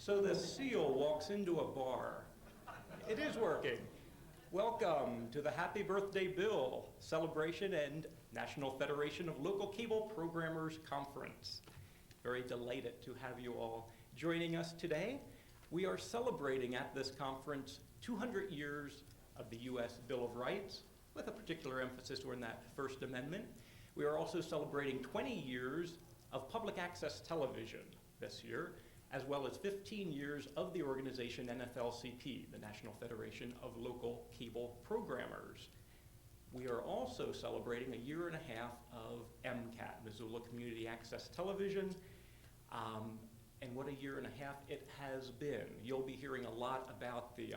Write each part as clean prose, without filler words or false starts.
So the seal walks into a bar. It is working. Welcome to the Happy Birthday Bill Celebration and National Federation of Local Cable Programmers Conference. Very delighted to have you all joining us today. We are celebrating at this conference 200 years of the U.S. Bill of Rights, with a particular emphasis on that First Amendment. We are also celebrating 20 years of public access television this year, as well as 15 years of the organization NFLCP, the National Federation of Local Cable Programmers. We are also celebrating a year and a half of MCAT, Missoula Community Access Television, and what a year and a half it has been. You'll be hearing a lot about the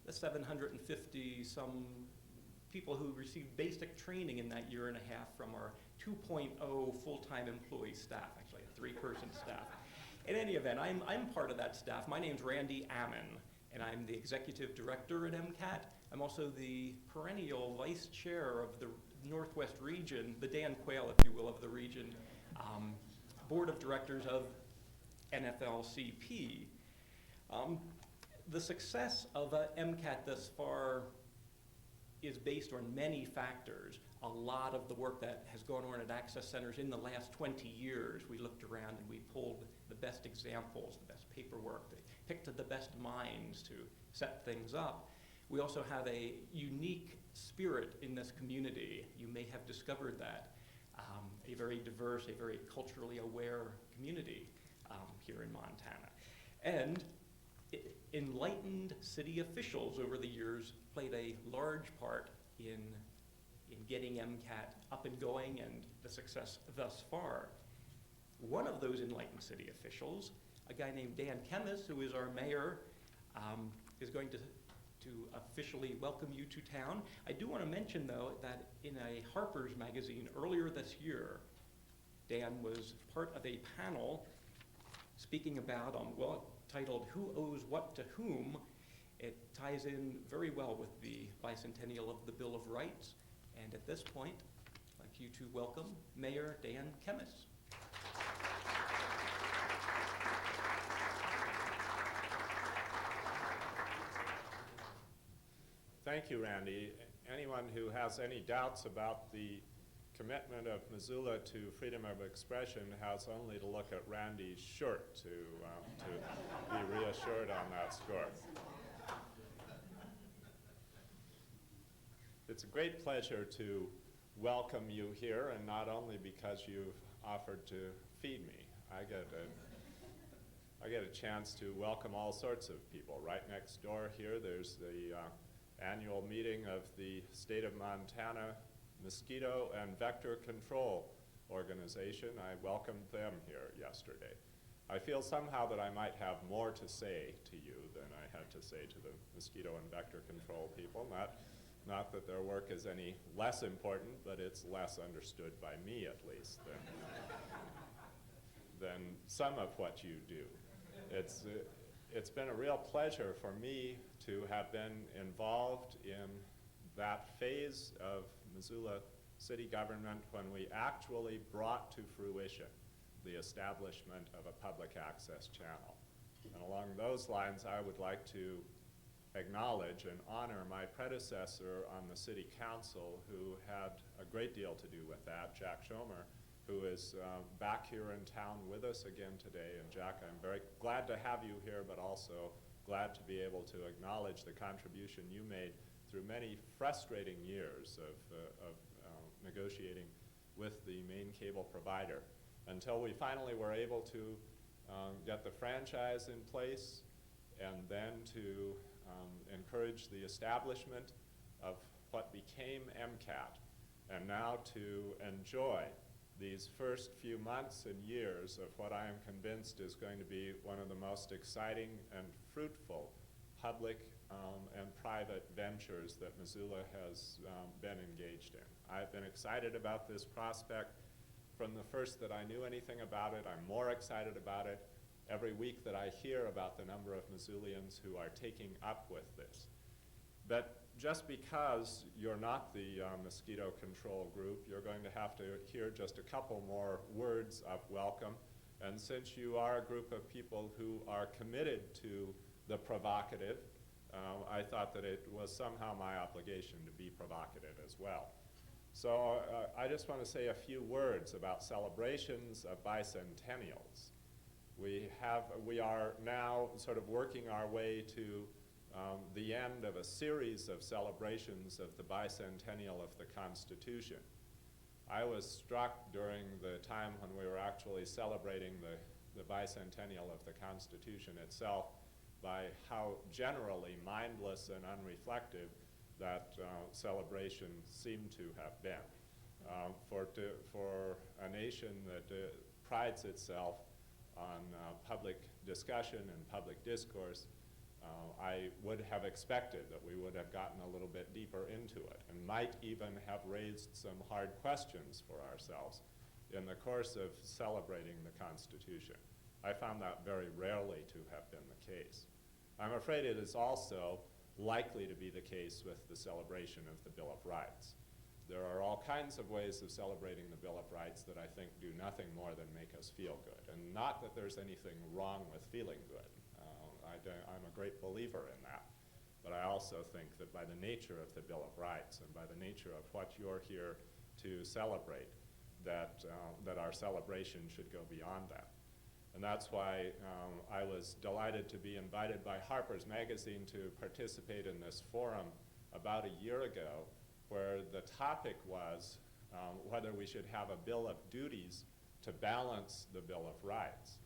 750 some people who received basic training in that year and a half from our 2.0 full-time employee staff, actually a 3-person staff. In any event, I'm part of that staff. My name's Randy Ammon, and I'm the executive director at MCAT. I'm also the perennial vice chair of the Northwest region, the Dan Quayle, if you will, of the region, board of directors of NFLCP. The success of MCAT thus far is based on many factors. A lot of the work that has gone on at access centers in the last 20 years, we looked around and we pulled the best examples, the best paperwork, they picked the best minds to set things up. We also have a unique spirit in this community. You may have discovered that. A very diverse, a very culturally aware community here in Montana. And enlightened city officials over the years played a large part in getting MCAT up and going and the success thus far. One of those enlightened city officials, a guy named Dan Kemmis, who is our mayor, is going to officially welcome you to town. I do want to mention, though, that in a Harper's magazine earlier this year, Dan was part of a panel speaking about, titled Who Owes What to Whom. It ties in very well with the bicentennial of the Bill of Rights. And at this point, I'd like you to welcome Mayor Dan Kemmis. Thank you, Randy. Anyone who has any doubts about the commitment of Missoula to freedom of expression has only to look at Randy's shirt to be reassured on that score. It's a great pleasure to welcome you here, and not only because you've offered to feed me. I get a chance to welcome all sorts of people. Right next door here, there's the annual meeting of the State of Montana Mosquito and Vector Control Organization. I welcomed them here yesterday. I feel somehow that I might have more to say to you than I had to say to the mosquito and vector control people. Not that their work is any less important, but it's less understood by me, at least, than some of what you do. It's been a real pleasure for me to have been involved in that phase of Missoula city government when we actually brought to fruition the establishment of a public access channel. And along those lines, I would like to acknowledge and honor my predecessor on the city council who had a great deal to do with that, Jack Schomer, who is back here in town with us again today. And Jack, I'm very glad to have you here, but also glad to be able to acknowledge the contribution you made through many frustrating years of negotiating with the main cable provider until we finally were able to get the franchise in place and then to encourage the establishment of what became MCAT, and now to enjoy these first few months and years of what I am convinced is going to be one of the most exciting and fruitful public and private ventures that Missoula has been engaged in. I've been excited about this prospect from the first that I knew anything about it. I'm more excited about it every week that I hear about the number of Missoulians who are taking up with this. But just because you're not the mosquito control group, you're going to have to hear just a couple more words of welcome And since you are a group of people who are committed to the provocative, I thought that it was somehow my obligation to be provocative as well. So I just want to say a few words about celebrations of bicentennials. We are now sort of working our way to the end of a series of celebrations of the bicentennial of the Constitution. I was struck during the time when we were actually celebrating the bicentennial of the Constitution itself by how generally mindless and unreflective that celebration seemed to have been. For a nation that prides itself on public discussion and public discourse, I would have expected that we would have gotten a little bit deeper into it and might even have raised some hard questions for ourselves in the course of celebrating the Constitution. I found that very rarely to have been the case. I'm afraid it is also likely to be the case with the celebration of the Bill of Rights. There are all kinds of ways of celebrating the Bill of Rights that I think do nothing more than make us feel good. And not that there's anything wrong with feeling good. I'm a great believer in that. But I also think that by the nature of the Bill of Rights and by the nature of what you're here to celebrate, that our celebration should go beyond that. And that's why I was delighted to be invited by Harper's Magazine to participate in this forum about a year ago, where the topic was whether we should have a bill of duties to balance the Bill of Rights.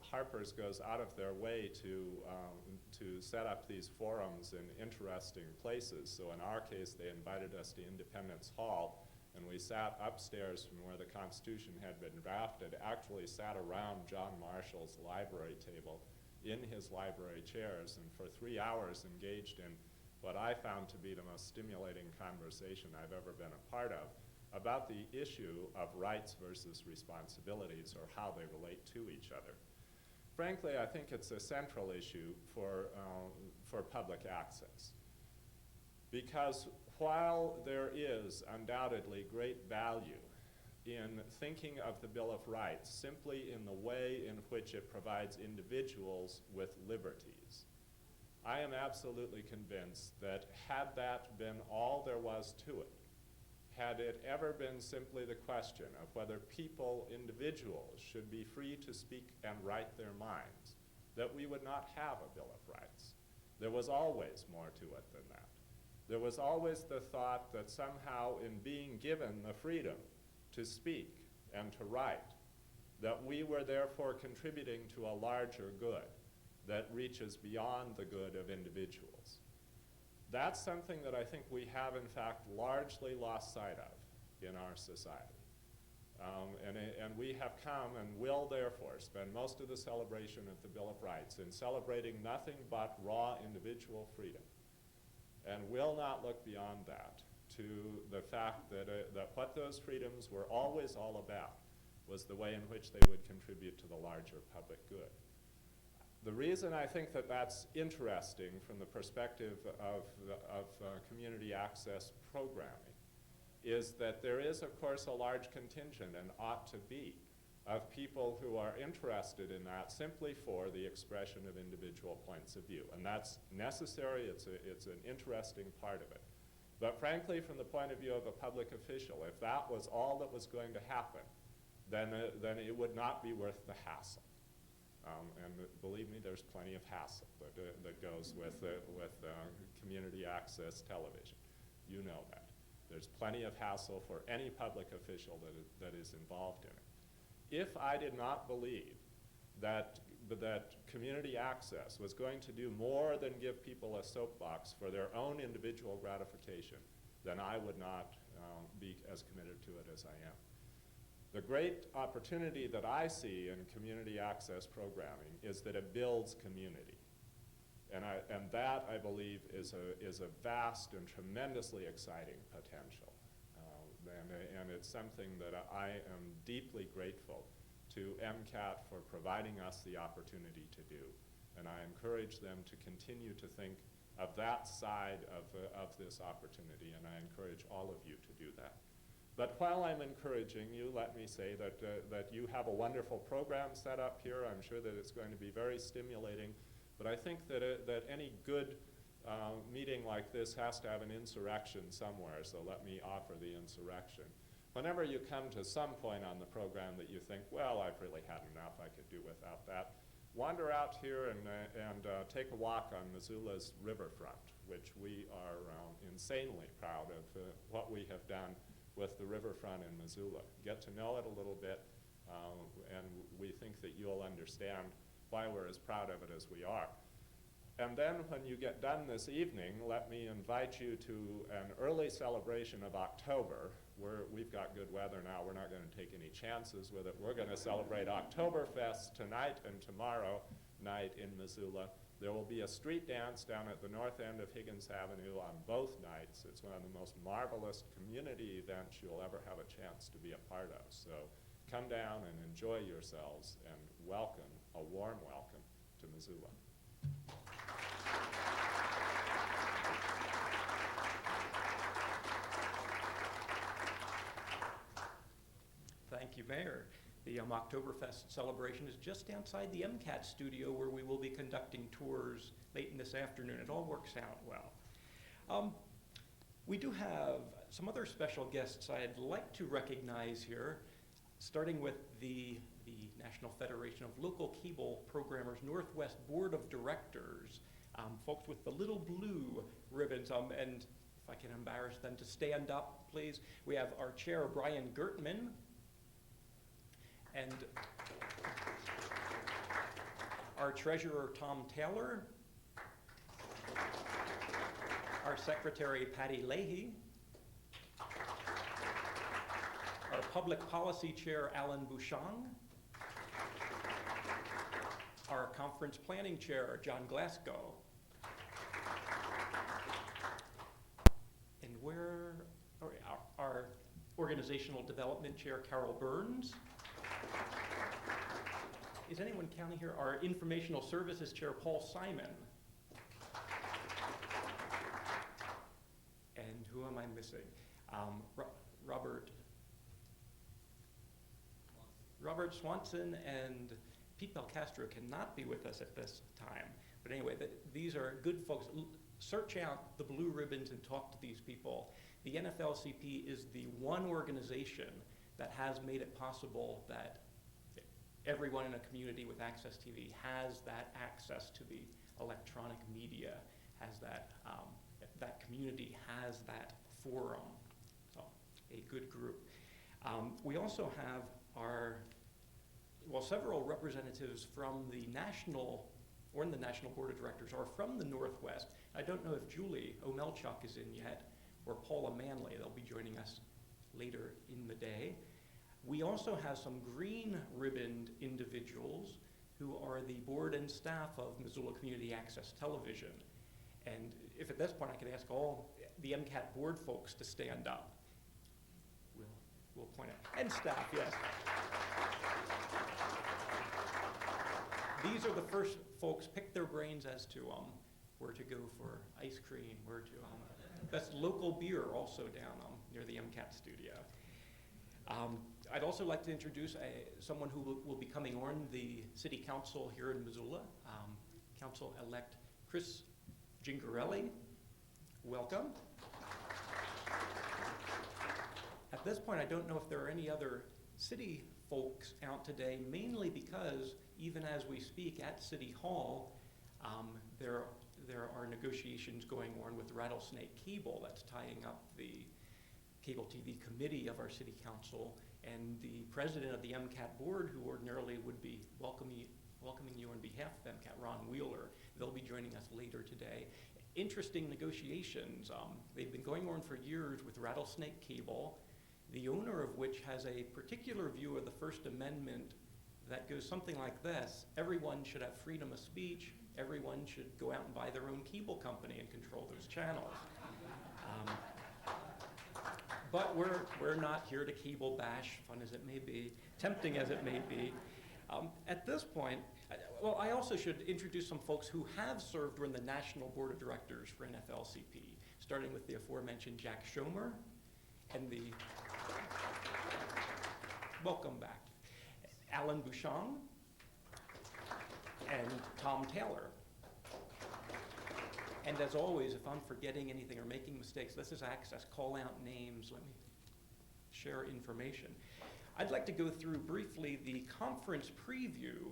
Harper's goes out of their way to set up these forums in interesting places. So in our case, they invited us to Independence Hall, and we sat upstairs from where the Constitution had been drafted, actually sat around John Marshall's library table in his library chairs, and for 3 hours engaged in what I found to be the most stimulating conversation I've ever been a part of about the issue of rights versus responsibilities, or how they relate to each other. Frankly, I think it's a central issue for public access. Because while there is undoubtedly great value in thinking of the Bill of Rights simply in the way in which it provides individuals with liberties, I am absolutely convinced that had that been all there was to it, had it ever been simply the question of whether people, individuals, should be free to speak and write their minds, that we would not have a Bill of Rights. There was always more to it than that. There was always the thought that somehow in being given the freedom to speak and to write, that we were therefore contributing to a larger good that reaches beyond the good of individuals. That's something that I think we have, in fact, largely lost sight of in our society. And we have come and will therefore spend most of the celebration of the Bill of Rights in celebrating nothing but raw individual freedom, and will not look beyond that to the fact that what those freedoms were always all about was the way in which they would contribute to the larger public good. The reason I think that that's interesting from the perspective of community access programming is that there is, of course, a large contingent, and ought to be, of people who are interested in that simply for the expression of individual points of view. And that's necessary, it's an interesting part of it. But frankly, from the point of view of a public official, if that was all that was going to happen, then it would not be worth the hassle. And believe me, there's plenty of hassle that goes with community access television. You know that. There's plenty of hassle for any public official that is involved in it. If I did not believe that community access was going to do more than give people a soapbox for their own individual gratification, then I would not be as committed to it as I am. The great opportunity that I see in community access programming is that it builds community. And that, I believe, is a vast and tremendously exciting potential. And it's something that I am deeply grateful to MCAT for providing us the opportunity to do. And I encourage them to continue to think of that side of this opportunity, and I encourage all of you to do that. But while I'm encouraging you, let me say that you have a wonderful program set up here. I'm sure that it's going to be very stimulating. But I think that any good meeting like this has to have an insurrection somewhere, so let me offer the insurrection. Whenever you come to some point on the program that you think, well, I've really had enough, I could do without that, wander out here and take a walk on Missoula's riverfront, which we are insanely proud of what we have done with the riverfront in Missoula. Get to know it a little bit, and we think that you'll understand why we're as proud of it as we are. And then when you get done this evening, let me invite you to an early celebration of October. We've got good weather now. We're not going to take any chances with it. We're going to celebrate Oktoberfest tonight and tomorrow night in Missoula. There will be a street dance down at the north end of Higgins Avenue on both nights. It's one of the most marvelous community events you'll ever have a chance to be a part of. So come down and enjoy yourselves, and welcome, a warm welcome to Missoula. Thank you, Mayor. The Oktoberfest celebration is just outside the MCAT studio, where we will be conducting tours late in this afternoon. It all works out well. We do have some other special guests I'd like to recognize here, starting with the National Federation of Local Cable Programmers Northwest Board of Directors, folks with the little blue ribbons, and if I can embarrass them to stand up, please. We have our chair, Brian Gertman, and our treasurer, Tom Taylor, our secretary, Patty Leahy, our public policy chair, Alan Bouchon, our conference planning chair, John Glasgow, and our organizational development chair, Carol Burns. Is anyone counting here? Our informational services chair, Paul Simon. And who am I missing? Robert Swanson and Pete Belcastro cannot be with us at this time. But anyway, these are good folks. Search out the blue ribbons and talk to these people. The NFLCP is the one organization that has made it possible that everyone in a community with Access TV has that access to the electronic media, has that, that community has that forum. So, a good group. We also have several representatives from the National Board of Directors are from the Northwest. I don't know if Julie Omelchuk is in yet, or Paula Manley. They'll be joining us later in the day. We also have some green ribboned individuals who are the board and staff of Missoula Community Access Television. And if at this point I could ask all the MCAT board folks to stand up. We'll point out. And staff, yes. These are the first folks. Pick their brains as to where to go for ice cream, where to, best local beer also down near the MCAT studio. I'd also like to introduce someone who will be coming on the city council here in Missoula, Council-elect Chris Gingarelli. Welcome. At this point, I don't know if there are any other city folks out today, mainly because even as we speak at City Hall, there are negotiations going on with Rattlesnake Cable that's tying up the cable TV committee of our city council, and the president of the MCAT board, who ordinarily would be welcoming you on behalf of MCAT, Ron Wheeler. They'll be joining us later today. Interesting negotiations. They've been going on for years with Rattlesnake Cable, the owner of which has a particular view of the First Amendment that goes something like this: everyone should have freedom of speech, everyone should go out and buy their own cable company and control those channels. But we're not here to cable bash, fun as it may be, tempting as it may be. At this point, I also should introduce some folks who have served on the National Board of Directors for NFLCP, starting with the aforementioned Jack Schomer and the Welcome back. Alan Bouchon and Tom Taylor. And as always, if I'm forgetting anything or making mistakes, this is Access. Call out names. Let me share information. I'd like to go through briefly the conference preview,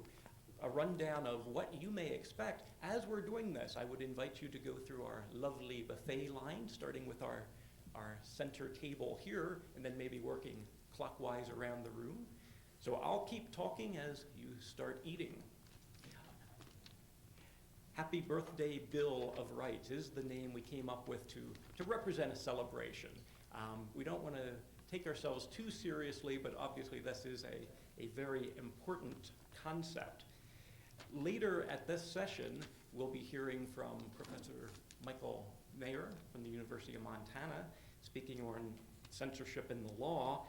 a rundown of what you may expect. As we're doing this, I would invite you to go through our lovely buffet line, starting with our center table here, and then maybe working clockwise around the room. So I'll keep talking as you start eating. Happy Birthday Bill of Rights is the name we came up with to represent a celebration. We don't want to take ourselves too seriously, but obviously this is a very important concept. Later at this session, we'll be hearing from Professor Michael Mayer from the University of Montana, speaking on censorship in the law.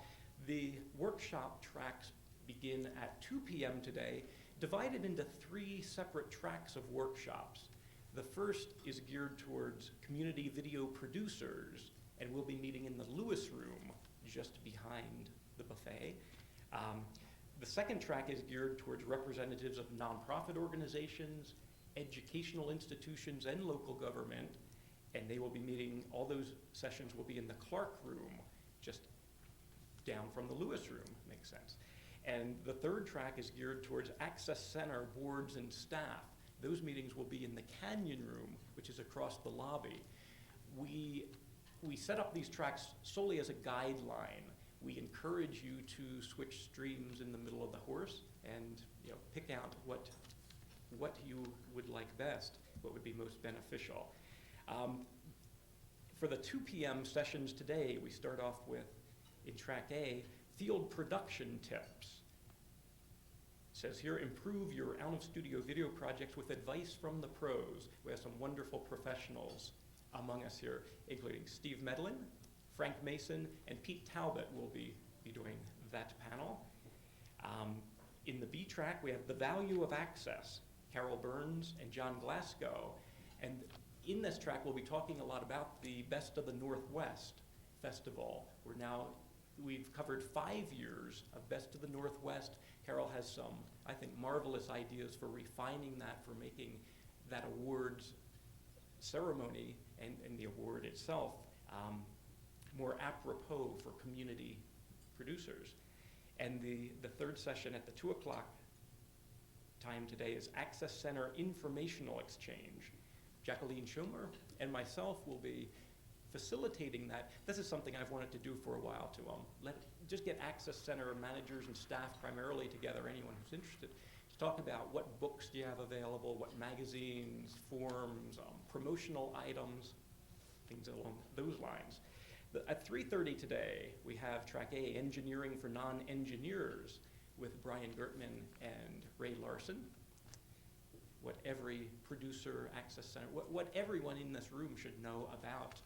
The workshop tracks begin at 2 p.m. today, divided into 3 separate tracks of workshops. The first is geared towards community video producers, and we'll be meeting in the Lewis Room, just behind the buffet. The second track is geared towards representatives of nonprofit organizations, educational institutions, and local government, and they will be meeting, all those sessions will be in the Clark Room, just down from the Lewis Room, makes sense. And the third track is geared towards Access Center boards and staff. Those meetings will be in the Canyon Room, which is across the lobby. We set up these tracks solely as a guideline. We encourage you to switch streams in the middle of the horse and pick out what you would like best, what would be most beneficial. For the 2 p.m. sessions today, we start off with, in track A, field production tips. It says here, improve your out-of-studio video projects with advice from the pros. We have some wonderful professionals among us here, including Steve Medlin, Frank Mason, and Pete Talbot will be doing that panel. In the B track, we have the value of access, Carol Burns and John Glasgow. And in this track, we'll be talking a lot about the Best of the Northwest Festival. We've covered 5 years of Best of the Northwest. Carol has some, I think, marvelous ideas for refining that, for making that awards ceremony and the award itself more apropos for community producers. And the third session at the 2 o'clock time today is Access Center Informational Exchange. Jacqueline Schomer and myself will be facilitating that. This is something I've wanted to do for a while, to just get Access Center managers and staff primarily together, anyone who's interested, to talk about what books do you have available, what magazines, forums, promotional items, things along those lines. At 3:30 today, we have track A, Engineering for Non-Engineers, with Brian Gertman and Ray Larson. What every producer, Access Center, what everyone in this room should know about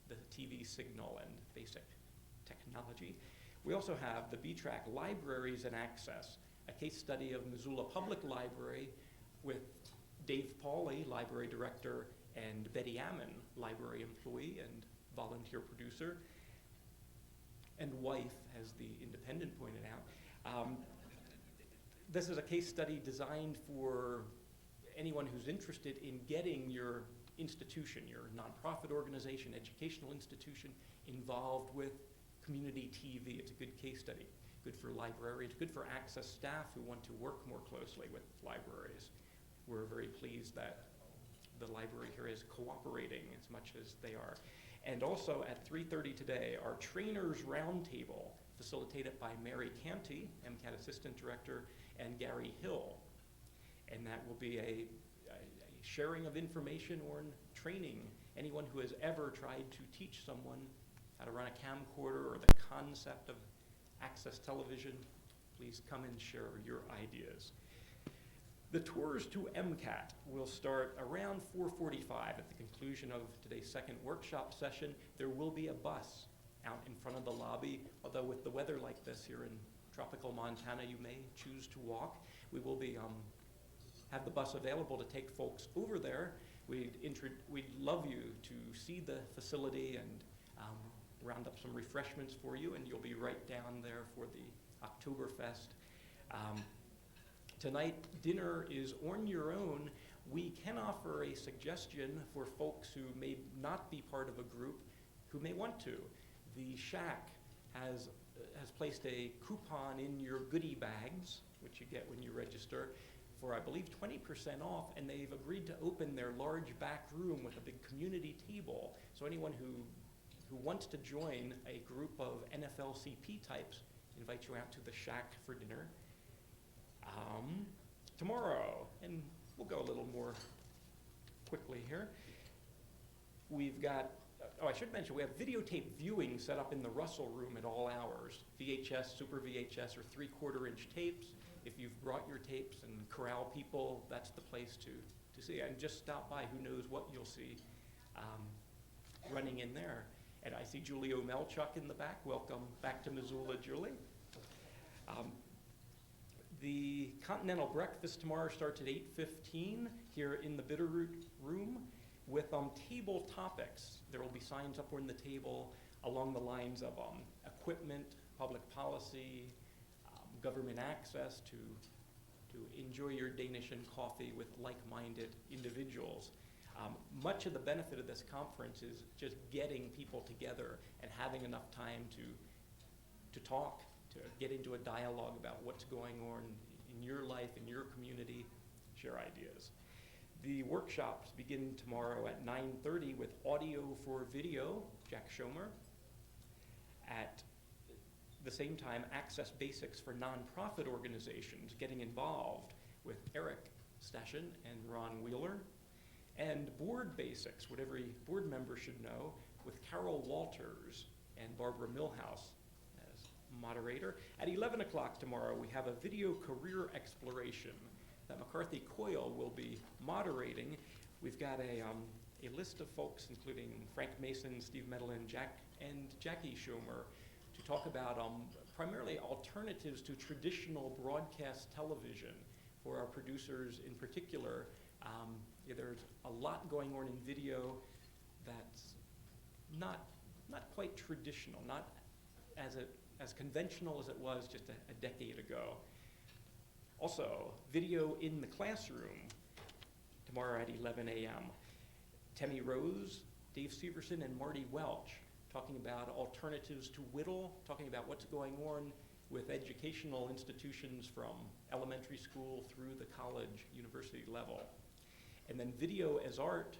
the TV signal and basic technology. We also have the B track, Libraries and Access, a case study of Missoula Public Library with Dave Pauly, library director, and Betty Ammon, library employee and volunteer producer, and wife, as the Independent pointed out. This is a case study designed for anyone who's interested in getting your institution, your nonprofit organization, educational institution, involved with community TV. It's a good case study, good for librarians, good for Access staff who want to work more closely with libraries. We're very pleased that the library here is cooperating as much as they are. And also at 3:30 today, our Trainers Roundtable, facilitated by Mary Canty, MCAT Assistant Director, and Gary Hill. And that will be a sharing of information or training. Anyone who has ever tried to teach someone how to run a camcorder or the concept of Access television, please come and share your ideas. The tours to MCAT will start around 4:45 at the conclusion of today's second workshop session. There will be a bus out in front of the lobby, although with the weather like this here in tropical Montana, you may choose to walk. We will be have the bus available to take folks over there. We'd love you to see the facility and round up some refreshments for you, and you'll be right down there for the Oktoberfest. Tonight, dinner is on your own. We can offer a suggestion for folks who may not be part of a group who may want to. The Shack has placed a coupon in your goodie bags, which you get when you register, for I believe 20% off, and they've agreed to open their large back room with a big community table. So anyone who wants to join a group of NFLCP types, invite you out to the Shack for dinner. Tomorrow, and we'll go a little more quickly here, we've got, I should mention, we have videotape viewing set up in the Russell room at all hours. VHS, Super VHS, or 3/4-inch tapes. If you've brought your tapes and corral people, that's the place to see. And just stop by, who knows what you'll see running in there. And I see Julie Omelchuk in the back. Welcome back to Missoula, Julie. The Continental Breakfast tomorrow starts at 8:15 here in the Bitterroot room with table topics. There will be signs up on the table along the lines of equipment, public policy, government access to enjoy your Danish and coffee with like-minded individuals. Much of the benefit of this conference is just getting people together and having enough time to talk, to get into a dialogue about what's going on in your life, in your community, share ideas. The workshops begin tomorrow at 9:30 with audio for video, Jack Schomer. At the same time, Access Basics for nonprofit organizations, getting involved with Eric Stashen and Ron Wheeler. And Board Basics, what every board member should know, with Carol Walters and Barbara Milhouse as moderator. At 11 o'clock tomorrow, we have a video career exploration that McCarthy Coyle will be moderating. We've got a list of folks, including Frank Mason, Steve Medlin, Jackie Schomer, to talk about primarily alternatives to traditional broadcast television for our producers in particular. There's a lot going on in video that's not quite traditional, not as conventional as it was just a decade ago. Also, video in the classroom tomorrow at 11 a.m. Temmie Rose, Dave Severson, and Marty Welch talking about alternatives to Whittle, talking about what's going on with educational institutions from elementary school through the college, university level. And then Video as Art,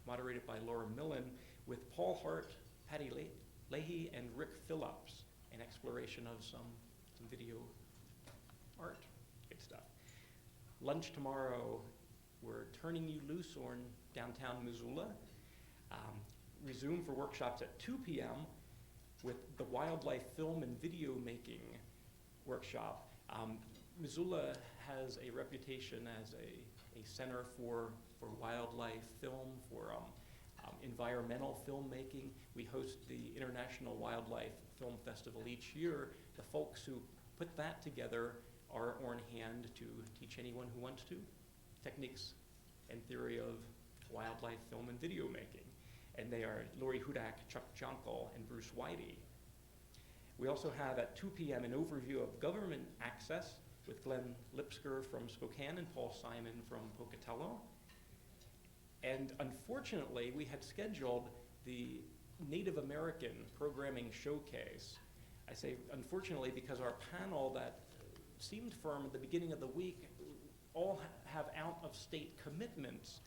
moderated by Laura Millen, with Paul Hart, Patty Leahy, and Rick Phillips, an exploration of some video art, good stuff. Lunch tomorrow, we're turning you loose on downtown Missoula. Resume for workshops at 2 p.m. with the Wildlife Film and Video Making workshop. Missoula has a reputation as a center for wildlife film, for environmental filmmaking. We host the International Wildlife Film Festival each year. The folks who put that together are on hand to teach anyone who wants to techniques and theory of wildlife film and video making. And they are Lori Hudak, Chuck Jonkel, and Bruce Whitey. We also have at 2 p.m. an overview of government access with Glenn Lipsker from Spokane and Paul Simon from Pocatello. And unfortunately, we had scheduled the Native American Programming Showcase. I say unfortunately because our panel that seemed firm at the beginning of the week all have out-of-state commitments.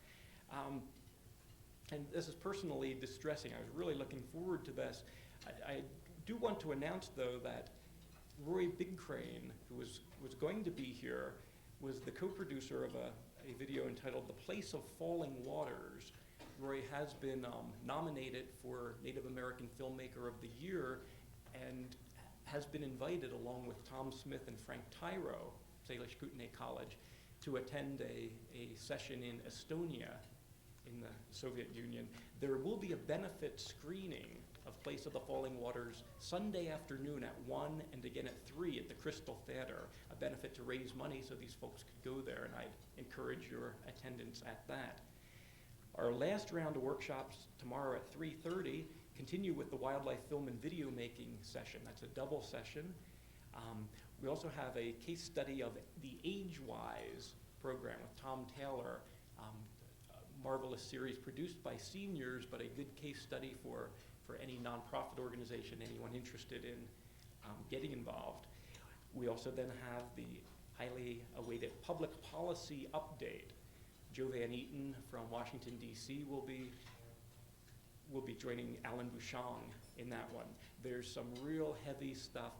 And this is personally distressing. I was really looking forward to this. I do want to announce, though, that Roy Bigcrane, who was going to be here, was the co-producer of a video entitled The Place of Falling Waters. Roy has been nominated for Native American Filmmaker of the Year and has been invited, along with Tom Smith and Frank Tyro, Salish Kootenai College, to attend a session in Estonia in the Soviet Union. There will be a benefit screening of Place of the Falling Waters Sunday afternoon at 1 and again at 3 at the Crystal Theater, a benefit to raise money so these folks could go there, and I'd encourage your attendance at that. Our last round of workshops tomorrow at 3:30 continue with the Wildlife Film and Video Making session. That's a double session. We also have a case study of the Age-Wise program with Tom Taylor, a marvelous series produced by seniors, but a good case study for any nonprofit organization, anyone interested in getting involved. We also then have the highly awaited public policy update. Joe Van Eaton from Washington, D.C. will be joining Alan Bouchon in that one. There's some real heavy stuff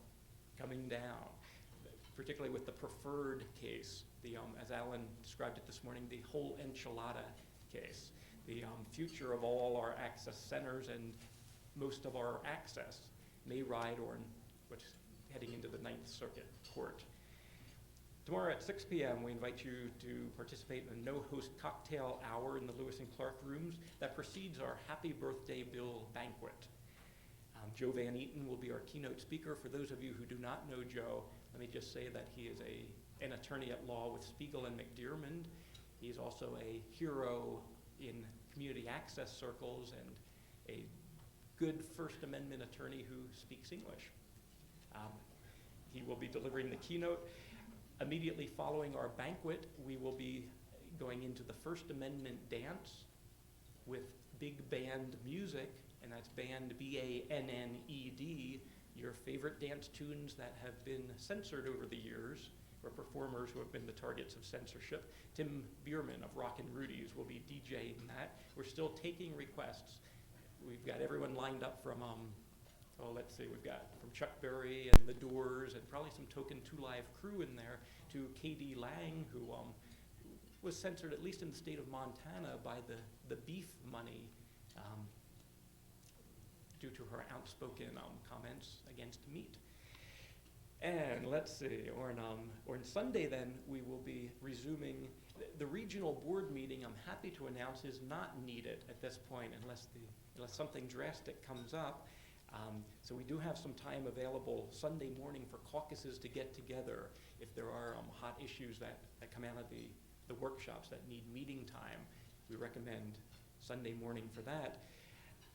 coming down, particularly with the preferred case, as Alan described it this morning, the whole enchilada case, the future of all our access centers and most of our access may ride on what's heading into the Ninth Circuit Court. Tomorrow at 6 p.m., we invite you to participate in a no-host cocktail hour in the Lewis and Clark rooms that precedes our Happy Birthday Bill banquet. Joe Van Eaton will be our keynote speaker. For those of you who do not know Joe, let me just say that he is an attorney at law with Spiegel and McDermott. He's also a hero in community access circles and a good First Amendment attorney who speaks English. He will be delivering the keynote. Immediately following our banquet, we will be going into the First Amendment dance with big band music, and that's band B-A-N-N-E-D, your favorite dance tunes that have been censored over the years, or performers who have been the targets of censorship. Tim Bierman of Rockin' Rudy's will be DJing that. We're still taking requests. We've got everyone lined up from, let's see, we've got from Chuck Berry and The Doors and probably some token 2 Live crew in there, to K.D. Lang, who was censored, at least in the state of Montana, by the beef money due to her outspoken comments against meat. And let's see, on Sunday then, we will be resuming. The regional board meeting, I'm happy to announce, is not needed at this point unless something drastic comes up. So we do have some time available Sunday morning for caucuses to get together if there are hot issues that come out of the workshops that need meeting time. We recommend Sunday morning for that.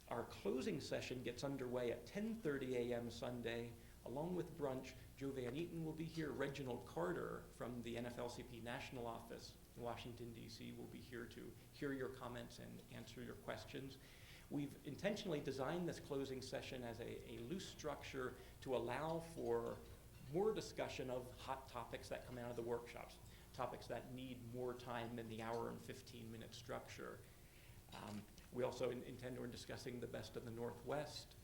Our closing session gets underway at 10:30 a.m. Sunday. Along with brunch, Joe Van Eaton will be here. Reginald Carter from the NFLCP National Office in Washington, D.C. will be here to hear your comments and answer your questions. We've intentionally designed this closing session as a loose structure to allow for more discussion of hot topics that come out of the workshops, topics that need more time than the hour and 15-minute structure. We also intend on discussing the best of the Northwest,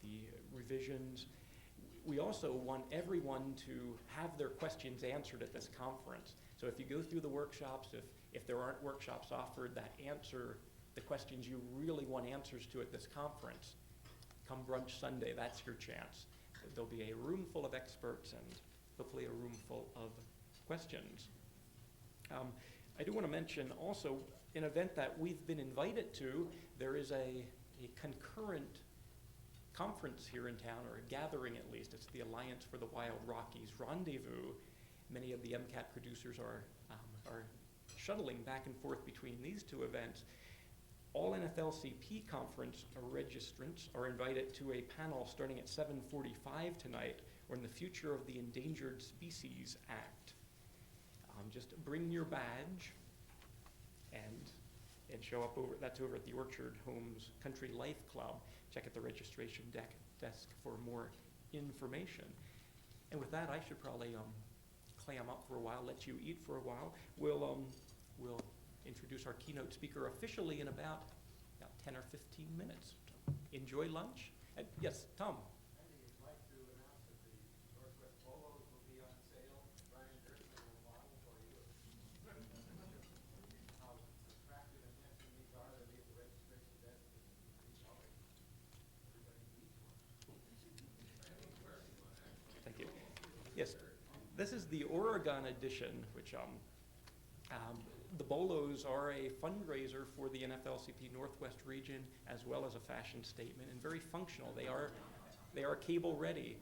the revisions. We also want everyone to have their questions answered at this conference. So if you go through the workshops, if there aren't workshops offered that answer the questions you really want answers to at this conference, come brunch Sunday, that's your chance. There'll be a room full of experts and hopefully a room full of questions. I do want to mention also an event that we've been invited to. There is a concurrent conference here in town, or a gathering at least. It's the Alliance for the Wild Rockies Rendezvous. Many of the MCAT producers are shuttling back and forth between these two events. All NFLCP conference registrants are invited to a panel starting at 7:45 tonight on the future of the Endangered Species Act. Just bring your badge and show up that's over at the Orchard Homes Country Life Club. Check at the registration desk for more information. And with that, I should probably clam up for a while, let you eat for a while. We'll introduce our keynote speaker officially in about 10 or 15 minutes. Enjoy lunch. Yes, Tom. I'd like to announce that the Northwest Polos will be on sale. Brian Gerstner will model for you. How attractive and handsome these are. They'll be at the registration desk and everybody needs one. Thank you. Yes, this is the Oregon edition, which the Bolos are a fundraiser for the NFLCP Northwest region, as well as a fashion statement, and very functional. They are cable ready.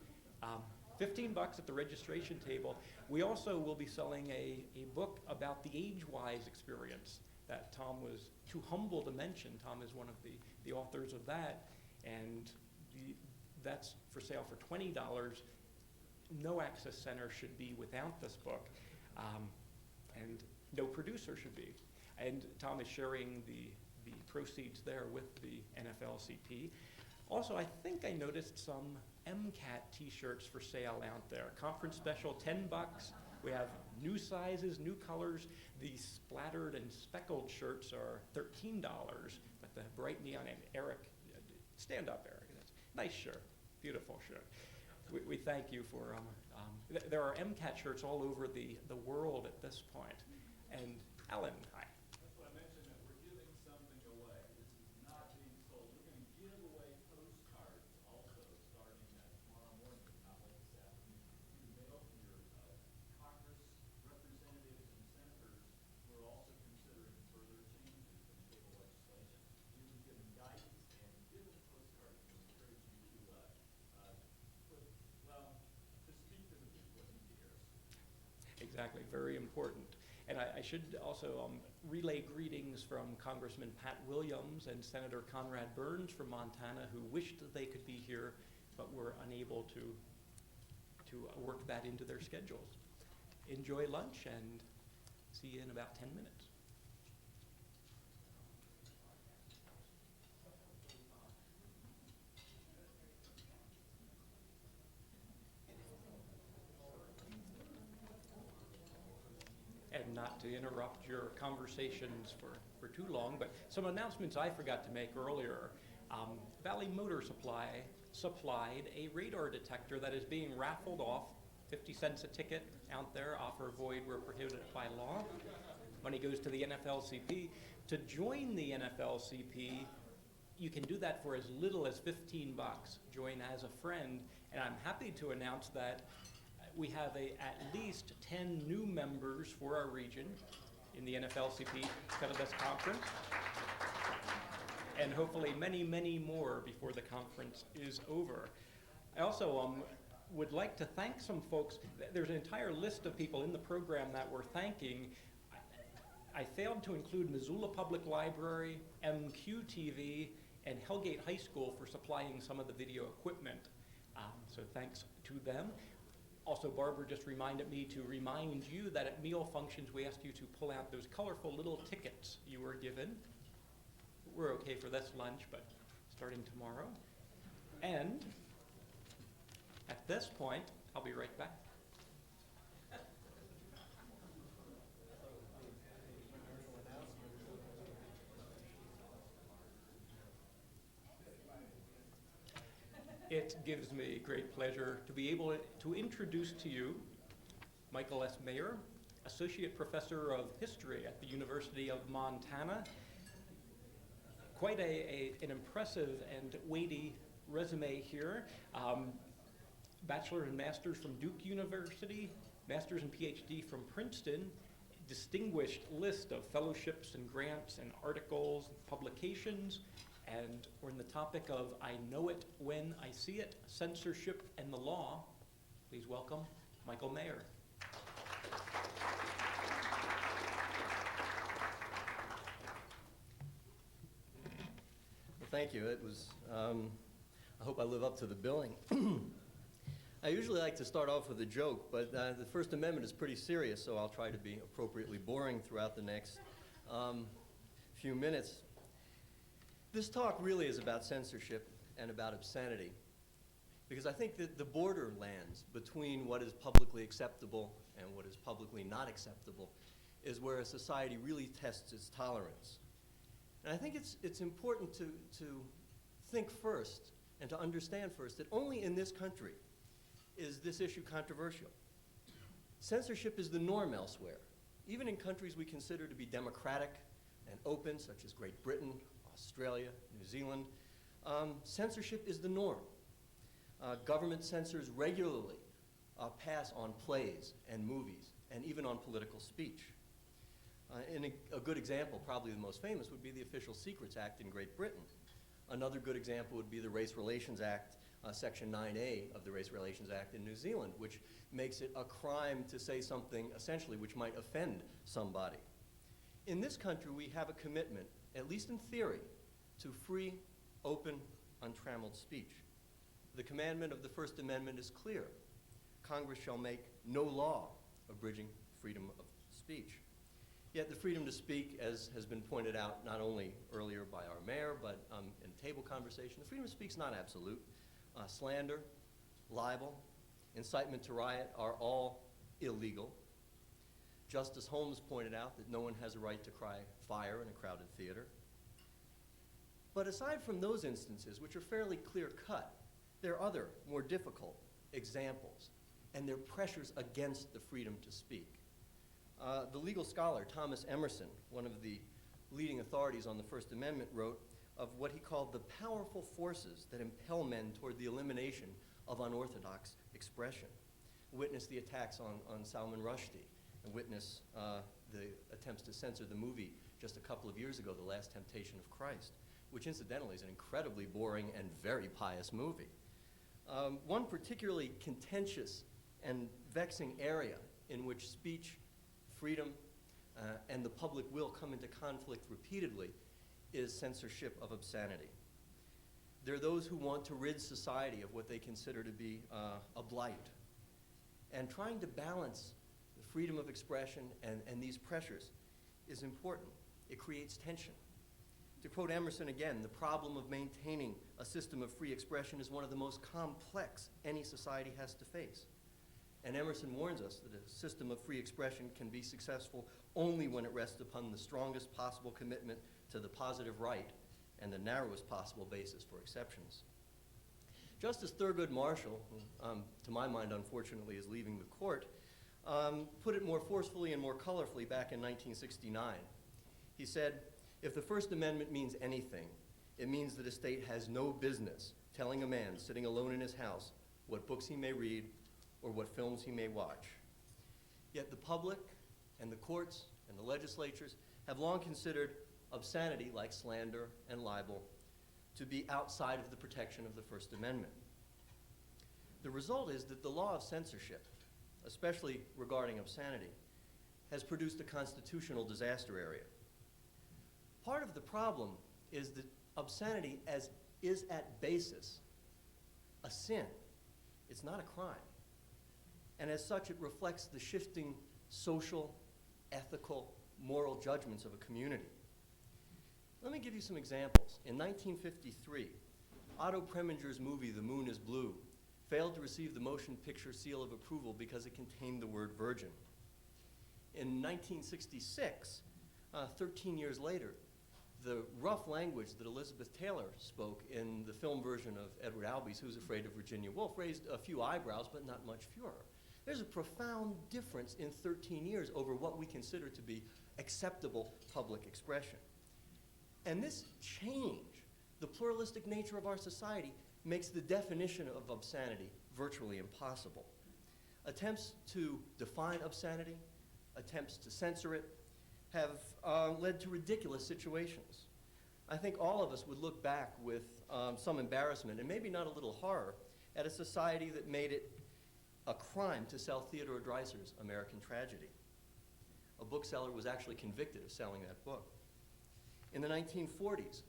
$15 at the registration table. We also will be selling a book about the Age-Wise experience that Tom was too humble to mention. Tom is one of the authors of that, and that's for sale for $20. no access center should be without this book, and no producer should be. And Tom is sharing the proceeds there with the NFLCP. Also, I think I noticed some MCAT t-shirts for sale out there. Conference special, $10. We have new sizes, new colors. The splattered and speckled shirts are $13, but the bright neon, and Eric, stand up, Eric. That's a nice shirt, beautiful shirt. We thank you for, there are MCAT shirts all over the world at this point. And Alan, hi. That's what I mentioned, that we're giving something away. This is not being sold. We're going to give away postcards also starting tomorrow morning, not late this afternoon. You mail to your Congress representatives and senators who are also considering further changes in cable legislation. We will give them guidance and give them postcards and encourage you to speak to the people that need to hear us. Exactly, very important. And I should also relay greetings from Congressman Pat Williams and Senator Conrad Burns from Montana, who wished that they could be here, but were unable to work that into their schedules. Enjoy lunch, and see you in about 10 minutes. And not to interrupt your conversations for too long, but some announcements I forgot to make earlier. Valley Motor Supply supplied a radar detector that is being raffled off, 50 cents a ticket out there, offer void where prohibited by law. Money goes to the NFLCP. To join the NFLCP, you can do that for as little as $15. Join as a friend, and I'm happy to announce that we have at least 10 new members for our region in the NFLCP because of this conference, and hopefully many, many more before the conference is over. I also would like to thank some folks. There's an entire list of people in the program that we're thanking. I failed to include Missoula Public Library, MQTV, and Hellgate High School for supplying some of the video equipment. So thanks to them. Also, Barbara just reminded me to remind you that at meal functions, we ask you to pull out those colorful little tickets you were given. We're okay for this lunch, but starting tomorrow. And at this point, I'll be right back. It gives me great pleasure to be able to introduce to you Michael S. Mayer, Associate Professor of History at the University of Montana. Quite an impressive and weighty resume here. Bachelor and Master's from Duke University, Master's and PhD from Princeton, distinguished list of fellowships and grants and articles, publications, and we're in the topic of I Know It When I See It, Censorship and the Law. Please welcome Michael Mayer. Well, thank you. It was, I hope I live up to the billing. I usually like to start off with a joke, but the First Amendment is pretty serious, so I'll try to be appropriately boring throughout the next few minutes. This talk really is about censorship and about obscenity, because I think that the borderlands between what is publicly acceptable and what is publicly not acceptable is where a society really tests its tolerance. And I think it's important to think first and to understand first that only in this country is this issue controversial. Censorship is the norm elsewhere. Even in countries we consider to be democratic and open, such as Great Britain, Australia, New Zealand, censorship is the norm. Government censors regularly pass on plays and movies and even on political speech. And a good example, probably the most famous, would be the Official Secrets Act in Great Britain. Another good example would be the Race Relations Act, Section 9A of the Race Relations Act in New Zealand, which makes it a crime to say something essentially which might offend somebody. In this country, we have a commitment, at least in theory, to free, open, untrammeled speech. The commandment of the First Amendment is clear. Congress shall make no law abridging freedom of speech. Yet the freedom to speak, as has been pointed out not only earlier by our mayor, but in table conversation, the freedom of speech is not absolute. Slander, libel, incitement to riot are all illegal. Justice Holmes pointed out that no one has a right to cry fire in a crowded theater. But aside from those instances, which are fairly clear-cut, there are other, more difficult examples, and they're pressures against the freedom to speak. The legal scholar Thomas Emerson, one of the leading authorities on the First Amendment, wrote of what he called the powerful forces that impel men toward the elimination of unorthodox expression. Witness the attacks on Salman Rushdie, and witness the attempts to censor the movie just a couple of years ago, The Last Temptation of Christ, which incidentally is an incredibly boring and very pious movie. One particularly contentious and vexing area in which speech, freedom, and the public will come into conflict repeatedly is censorship of obscenity. There are those who want to rid society of what they consider to be a blight. And trying to balance the freedom of expression and these pressures is important. It creates tension. To quote Emerson again, the problem of maintaining a system of free expression is one of the most complex any society has to face. And Emerson warns us that a system of free expression can be successful only when it rests upon the strongest possible commitment to the positive right and the narrowest possible basis for exceptions. Justice Thurgood Marshall, who to my mind unfortunately is leaving the court, put it more forcefully and more colorfully back in 1969. He said, "If the First Amendment means anything, it means that a state has no business telling a man sitting alone in his house what books he may read or what films he may watch." Yet the public and the courts and the legislatures have long considered obscenity, like slander and libel, to be outside of the protection of the First Amendment. The result is that the law of censorship, especially regarding obscenity, has produced a constitutional disaster area. Part of the problem is that obscenity is at basis a sin. It's not a crime. And as such, it reflects the shifting social, ethical, moral judgments of a community. Let me give you some examples. In 1953, Otto Preminger's movie, The Moon is Blue, failed to receive the motion picture seal of approval because it contained the word virgin. In 1966, 13 years later, the rough language that Elizabeth Taylor spoke in the film version of Edward Albee's Who's Afraid of Virginia Woolf raised a few eyebrows, but not much fewer. There's a profound difference in 13 years over what we consider to be acceptable public expression. And this change, the pluralistic nature of our society, makes the definition of obscenity virtually impossible. Attempts to define obscenity, attempts to censor it, have led to ridiculous situations. I think all of us would look back with some embarrassment, and maybe not a little horror, at a society that made it a crime to sell Theodore Dreiser's American Tragedy. A bookseller was actually convicted of selling that book. In the 1940s,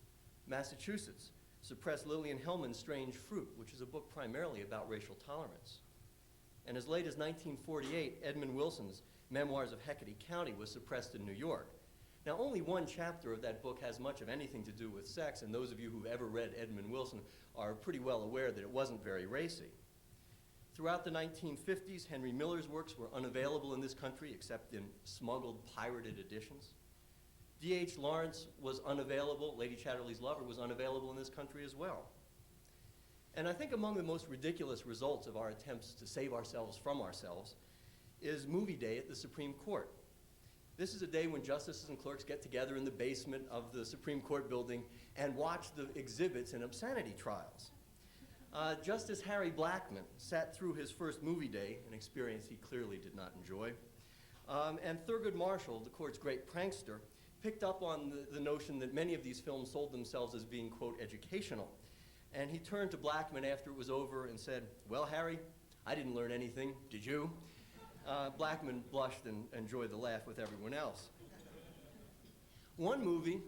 Massachusetts suppressed Lillian Hellman's Strange Fruit, which is a book primarily about racial tolerance. And as late as 1948, Edmund Wilson's Memoirs of Hecate County was suppressed in New York. Now, only one chapter of that book has much of anything to do with sex, and those of you who've ever read Edmund Wilson are pretty well aware that it wasn't very racy. Throughout the 1950s, Henry Miller's works were unavailable in this country except in smuggled, pirated editions. D.H. Lawrence was unavailable. Lady Chatterley's Lover was unavailable in this country as well. And I think among the most ridiculous results of our attempts to save ourselves from ourselves is Movie Day at the Supreme Court. This is a day when justices and clerks get together in the basement of the Supreme Court building and watch the exhibits in obscenity trials. Justice Harry Blackmun sat through his first movie day, an experience he clearly did not enjoy. And Thurgood Marshall, the court's great prankster, picked up on the notion that many of these films sold themselves as being, quote, educational. And he turned to Blackmun after it was over and said, "Well, Harry, I didn't learn anything, did you?" Blackmun blushed and enjoyed the laugh with everyone else. One movie,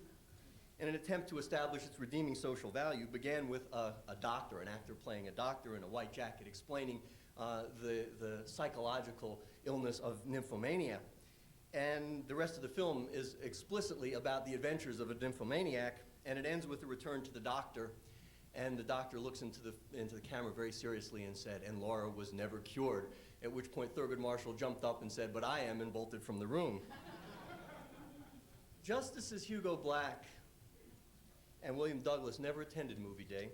in an attempt to establish its redeeming social value, began with a doctor, an actor playing a doctor in a white jacket, explaining the psychological illness of nymphomania. And the rest of the film is explicitly about the adventures of a nymphomaniac, and it ends with a return to the doctor. And the doctor looks into the camera very seriously and said, "And Laura was never cured," at which point Thurgood Marshall jumped up and said, "But I am," and bolted from the room. Justices Hugo Black and William Douglas never attended Movie Day.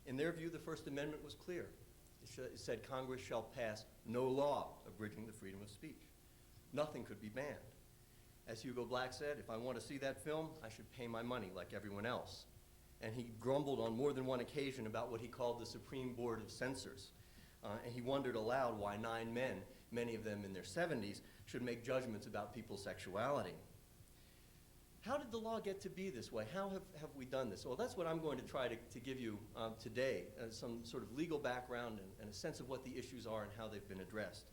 In their view, the First Amendment was clear. It said Congress shall pass no law abridging the freedom of speech. Nothing could be banned. As Hugo Black said, if I want to see that film, I should pay my money like everyone else. And he grumbled on more than one occasion about what he called the Supreme Board of Censors. And he wondered aloud why 9 men, many of them in their 70s, should make judgments about people's sexuality. How did the law get to be this way? How have we done this? Well, that's what I'm going to try to give you today, some sort of legal background and a sense of what the issues are and how they've been addressed.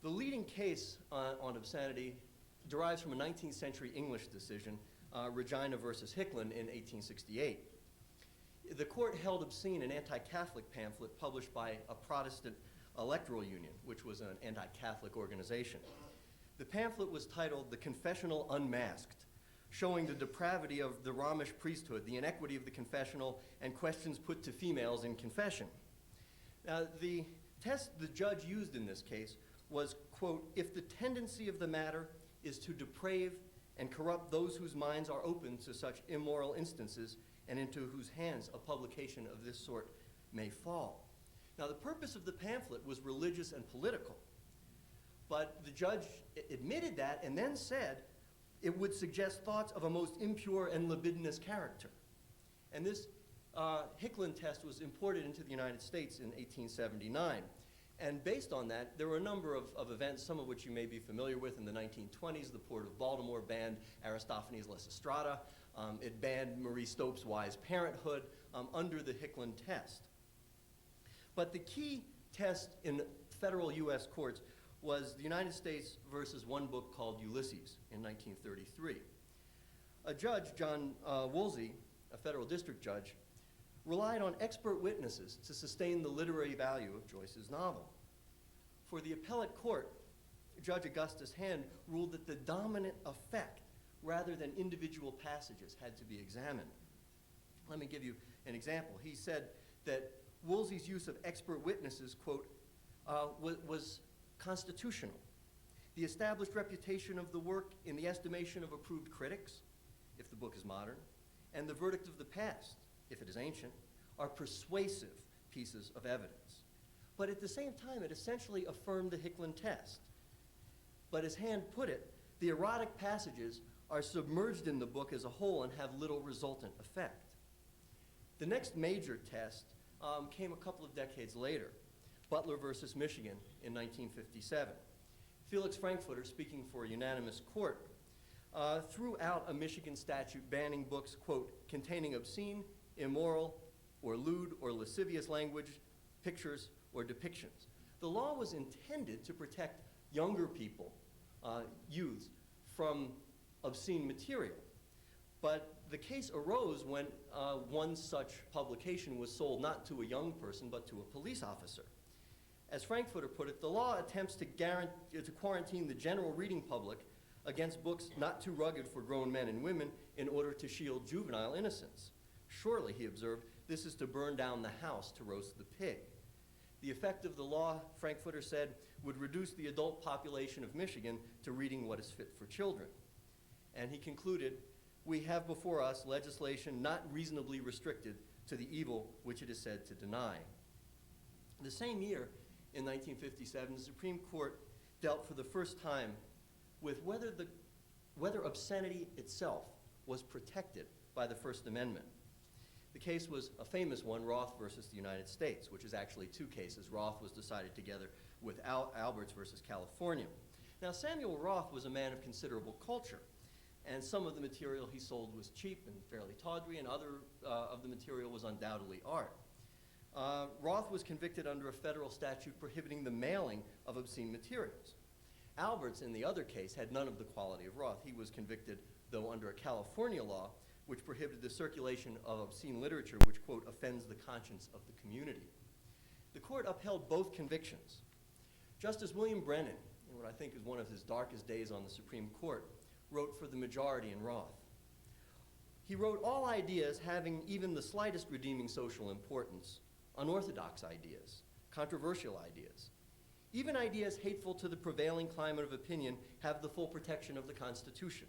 The leading case on obscenity derives from a 19th century English decision, Regina versus Hicklin in 1868. The court held obscene an anti-Catholic pamphlet published by a Protestant electoral union, which was an anti-Catholic organization. The pamphlet was titled "The Confessional Unmasked," showing the depravity of the Romish priesthood, the inequity of the confessional, and questions put to females in confession. Now, the test the judge used in this case was, quote, "If the tendency of the matter is to deprave and corrupt those whose minds are open to such immoral instances and into whose hands a publication of this sort may fall." Now, the purpose of the pamphlet was religious and political, but the judge admitted that and then said it would suggest thoughts of a most impure and libidinous character. And this Hicklin test was imported into the United States in 1879. And based on that, there were a number of events, some of which you may be familiar with. In the 1920s, the Port of Baltimore banned Aristophanes Lysistrata. It banned Marie Stopes' Wise Parenthood under the Hicklin test. But the key test in federal US courts was the United States versus one book called Ulysses in 1933. A judge, John Woolsey, a federal district judge, relied on expert witnesses to sustain the literary value of Joyce's novel. For the appellate court, Judge Augustus Hand ruled that the dominant effect rather than individual passages had to be examined. Let me give you an example. He said that Woolsey's use of expert witnesses, quote, was constitutional. The established reputation of the work in the estimation of approved critics, if the book is modern, and the verdict of the past, if it is ancient, are persuasive pieces of evidence. But at the same time, it essentially affirmed the Hicklin test. But as Hand put it, the erotic passages are submerged in the book as a whole and have little resultant effect. The next major test came a couple of decades later, Butler versus Michigan in 1957. Felix Frankfurter, speaking for a unanimous court, threw out a Michigan statute banning books, quote, containing obscene, immoral, or lewd or lascivious language, pictures, or depictions. The law was intended to protect younger people, youths, from obscene material. But the case arose when one such publication was sold not to a young person, but to a police officer. As Frankfurter put it, the law attempts to quarantine the general reading public against books not too rugged for grown men and women in order to shield juvenile innocence. Surely, he observed, this is to burn down the house to roast the pig. The effect of the law, Frankfurter said, would reduce the adult population of Michigan to reading what is fit for children. And he concluded, we have before us legislation not reasonably restricted to the evil which it is said to deny. The same year, in 1957, the Supreme Court dealt for the first time with whether obscenity itself was protected by the First Amendment. The case was a famous one, Roth versus the United States, which is actually two cases. Roth was decided together with Alberts versus California. Now, Samuel Roth was a man of considerable culture, and some of the material he sold was cheap and fairly tawdry, and other of the material was undoubtedly art. Roth was convicted under a federal statute prohibiting the mailing of obscene materials. Alberts, in the other case, had none of the quality of Roth. He was convicted, though, under a California law, which prohibited the circulation of obscene literature which, quote, offends the conscience of the community. the court upheld both convictions. Justice William Brennan, in what I think is one of his darkest days on the Supreme Court, wrote for the majority in Roth. He wrote, all ideas having even the slightest redeeming social importance, unorthodox ideas, controversial ideas, even ideas hateful to the prevailing climate of opinion, have the full protection of the Constitution.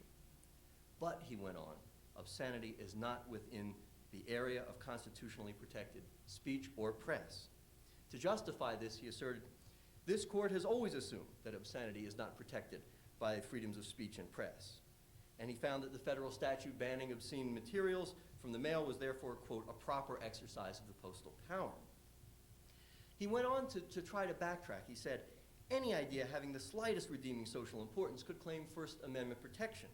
But, he went on, obscenity is not within the area of constitutionally protected speech or press. To justify this, he asserted, this court has always assumed that obscenity is not protected by freedoms of speech and press. And he found that the federal statute banning obscene materials from the mail was therefore, quote, a proper exercise of the postal power. He went on to try to backtrack. He said, any idea having the slightest redeeming social importance could claim First Amendment protection.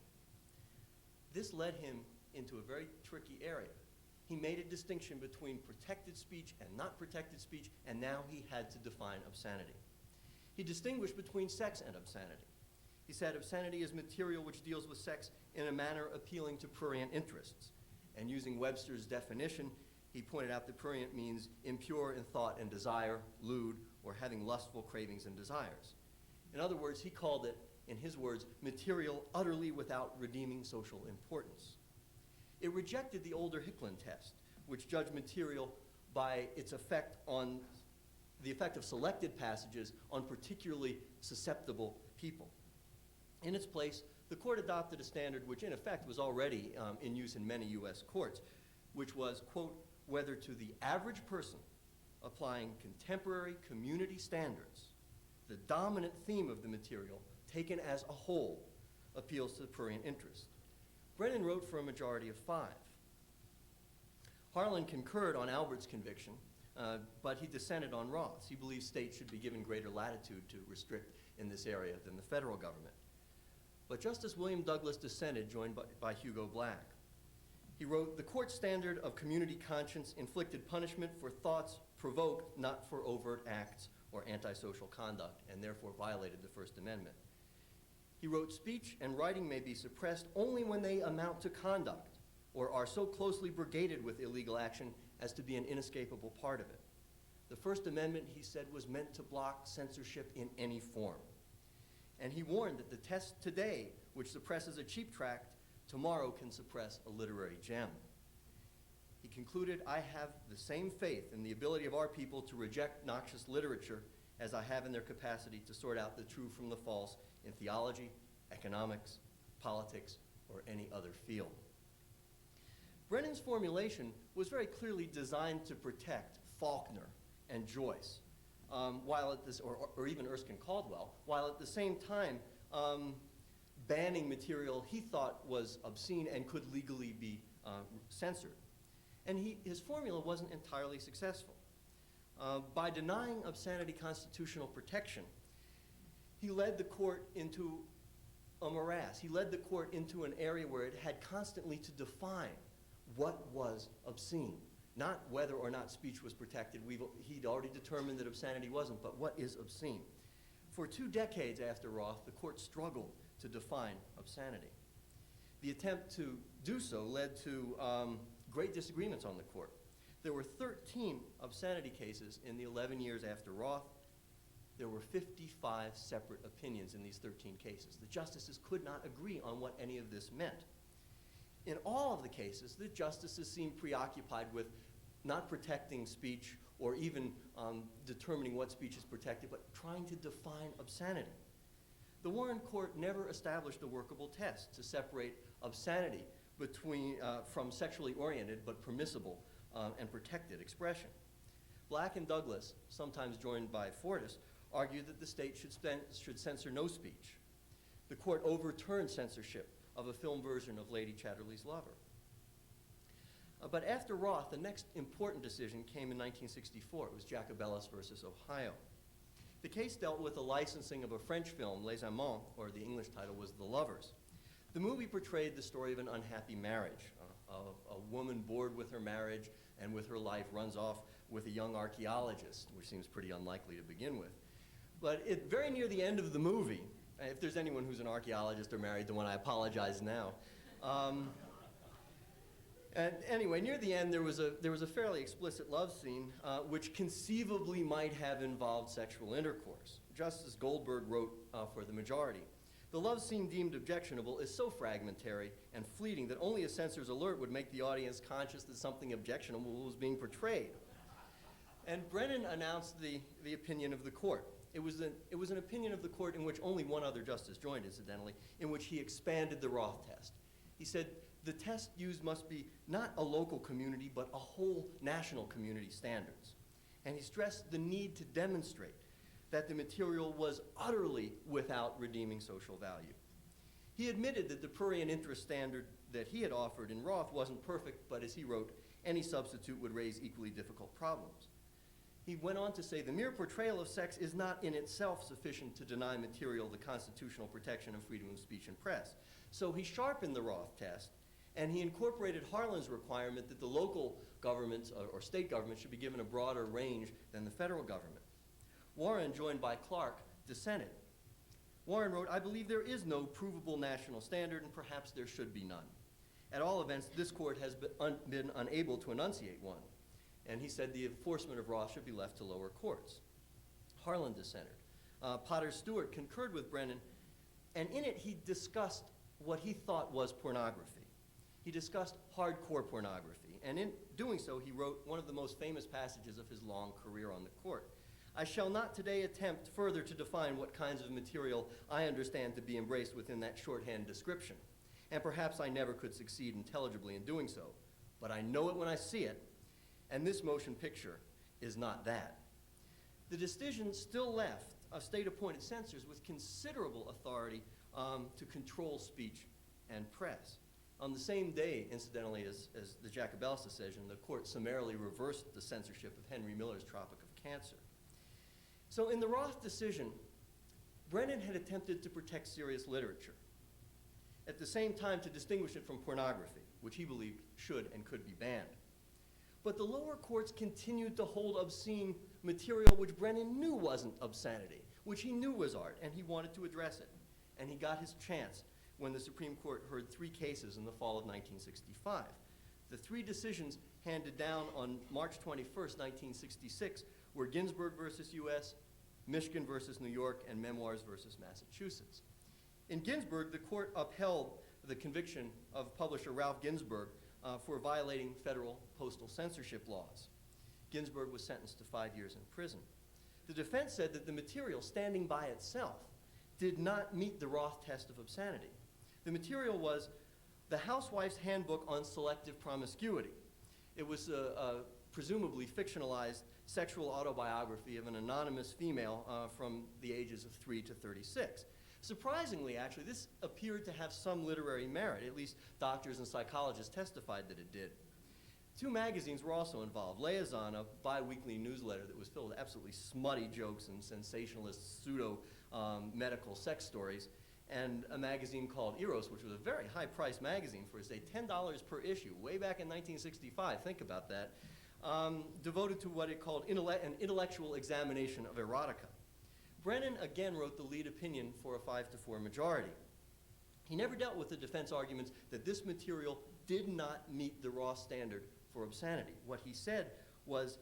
This led him into a very tricky area. He made a distinction between protected speech and not protected speech, and now he had to define obscenity. He distinguished between sex and obscenity. He said obscenity is material which deals with sex in a manner appealing to prurient interests. And using Webster's definition, he pointed out that prurient means impure in thought and desire, lewd, or having lustful cravings and desires. In other words, he called it, in his words, material utterly without redeeming social importance. It rejected the older Hicklin test, which judged material by its effect on the effect of selected passages on particularly susceptible people. In its place, the court adopted a standard which in effect was already in use in many US courts, which was, quote, whether to the average person applying contemporary community standards, the dominant theme of the material, taken as a whole, appeals to the prurient interest. Brennan wrote for a majority of 5. Harlan concurred on Albert's conviction, but he dissented on Roth's. He believes states should be given greater latitude to restrict in this area than the federal government. But Justice William Douglas dissented, joined by Hugo Black. He wrote, the court standard of community conscience inflicted punishment for thoughts provoked not for overt acts or antisocial conduct, and therefore violated the First Amendment. He wrote, speech and writing may be suppressed only when they amount to conduct or are so closely brigaded with illegal action as to be an inescapable part of it. The First Amendment, he said, was meant to block censorship in any form. And he warned that the test today, which suppresses a cheap tract, tomorrow can suppress a literary gem. He concluded, I have the same faith in the ability of our people to reject noxious literature as I have in their capacity to sort out the true from the false in theology, economics, politics, or any other field. Brennan's formulation was very clearly designed to protect Faulkner and Joyce, while at this, or even Erskine Caldwell, while at the same time banning material he thought was obscene and could legally be censored. And his formula wasn't entirely successful. By denying obscenity constitutional protection, he led the court into a morass. He led the court into an area where it had constantly to define what was obscene, not whether or not speech was protected. He'd already determined that obscenity wasn't, but what is obscene? For 2 decades after Roth, the court struggled to define obscenity. The attempt to do so led to great disagreements on the court. There were 13 obscenity cases in the 11 years after Roth. There were 55 separate opinions in these 13 cases. The justices could not agree on what any of this meant. In all of the cases, the justices seemed preoccupied with not protecting speech or even determining what speech is protected, but trying to define obscenity. The Warren Court never established a workable test to separate obscenity from sexually oriented but permissible and protected expression. Black and Douglas, sometimes joined by Fortas, argued that the state should censor no speech. The court overturned censorship of a film version of Lady Chatterley's Lover. But after Roth, the next important decision came in 1964. It was Jacobellis versus Ohio. The case dealt with the licensing of a French film, Les Amants, or the English title was The Lovers. The movie portrayed the story of an unhappy marriage. A woman bored with her marriage and with her life runs off with a young archaeologist, which seems pretty unlikely to begin with. But very near the end of the movie, if there's anyone who's an archaeologist or married to one, I apologize now. And anyway, near the end, there was a fairly explicit love scene, which conceivably might have involved sexual intercourse. Justice Goldberg wrote for the majority, "The love scene deemed objectionable is so fragmentary and fleeting that only a censor's alert would make the audience conscious that something objectionable was being portrayed." And Brennan announced the opinion of the court. It was an opinion of the court in which only one other justice joined, incidentally, in which he expanded the Roth test. He said, the test used must be not a local community, but a whole national community standards. And he stressed the need to demonstrate that the material was utterly without redeeming social value. He admitted that the prurient interest standard that he had offered in Roth wasn't perfect, but as he wrote, any substitute would raise equally difficult problems. He went on to say, the mere portrayal of sex is not in itself sufficient to deny material the constitutional protection of freedom of speech and press. So he sharpened the Roth test, and he incorporated Harlan's requirement that the local governments or state governments should be given a broader range than the federal government. Warren, joined by Clark, dissented. Warren wrote, I believe there is no provable national standard, and perhaps there should be none. At all events, this court has been unable to enunciate one. And he said the enforcement of Roth should be left to lower courts. Harlan dissented. Potter Stewart concurred with Brennan, and in it he discussed what he thought was pornography. He discussed hardcore pornography, and in doing so, he wrote one of the most famous passages of his long career on the court. I shall not today attempt further to define what kinds of material I understand to be embraced within that shorthand description, and perhaps I never could succeed intelligibly in doing so, but I know it when I see it, and this motion picture is not that. The decision still left state-appointed censors with considerable authority to control speech and press. On the same day, incidentally, as the Jacobellis decision, the court summarily reversed the censorship of Henry Miller's Tropic of Cancer. So in the Roth decision, Brennan had attempted to protect serious literature, at the same time to distinguish it from pornography, which he believed should and could be banned. But the lower courts continued to hold obscene material which Brennan knew wasn't obscenity, which he knew was art, and he wanted to address it. And he got his chance when the Supreme Court heard 3 cases in the fall of 1965. The 3 decisions handed down on March 21st, 1966 were Ginsburg versus US, Michigan versus New York, and Memoirs versus Massachusetts. In Ginsburg, the court upheld the conviction of publisher Ralph Ginsburg for violating federal postal censorship laws. Ginsburg was sentenced to 5 years in prison. The defense said that the material, standing by itself, did not meet the Roth test of obscenity. The material was the Housewife's Handbook on Selective Promiscuity. It was a presumably fictionalized sexual autobiography of an anonymous female from the ages of 3 to 36. Surprisingly, actually, this appeared to have some literary merit. At least doctors and psychologists testified that it did. 2 magazines were also involved. Liaison, a bi-weekly newsletter that was filled with absolutely smutty jokes and sensationalist pseudo-medical sex stories, and a magazine called Eros, which was a very high-priced magazine for, say, $10 per issue, way back in 1965, think about that, devoted to what it called an intellectual examination of erotica. Brennan again wrote the lead opinion for a 5-4 majority. He never dealt with the defense arguments that this material did not meet the Roth standard for obscenity. What he said was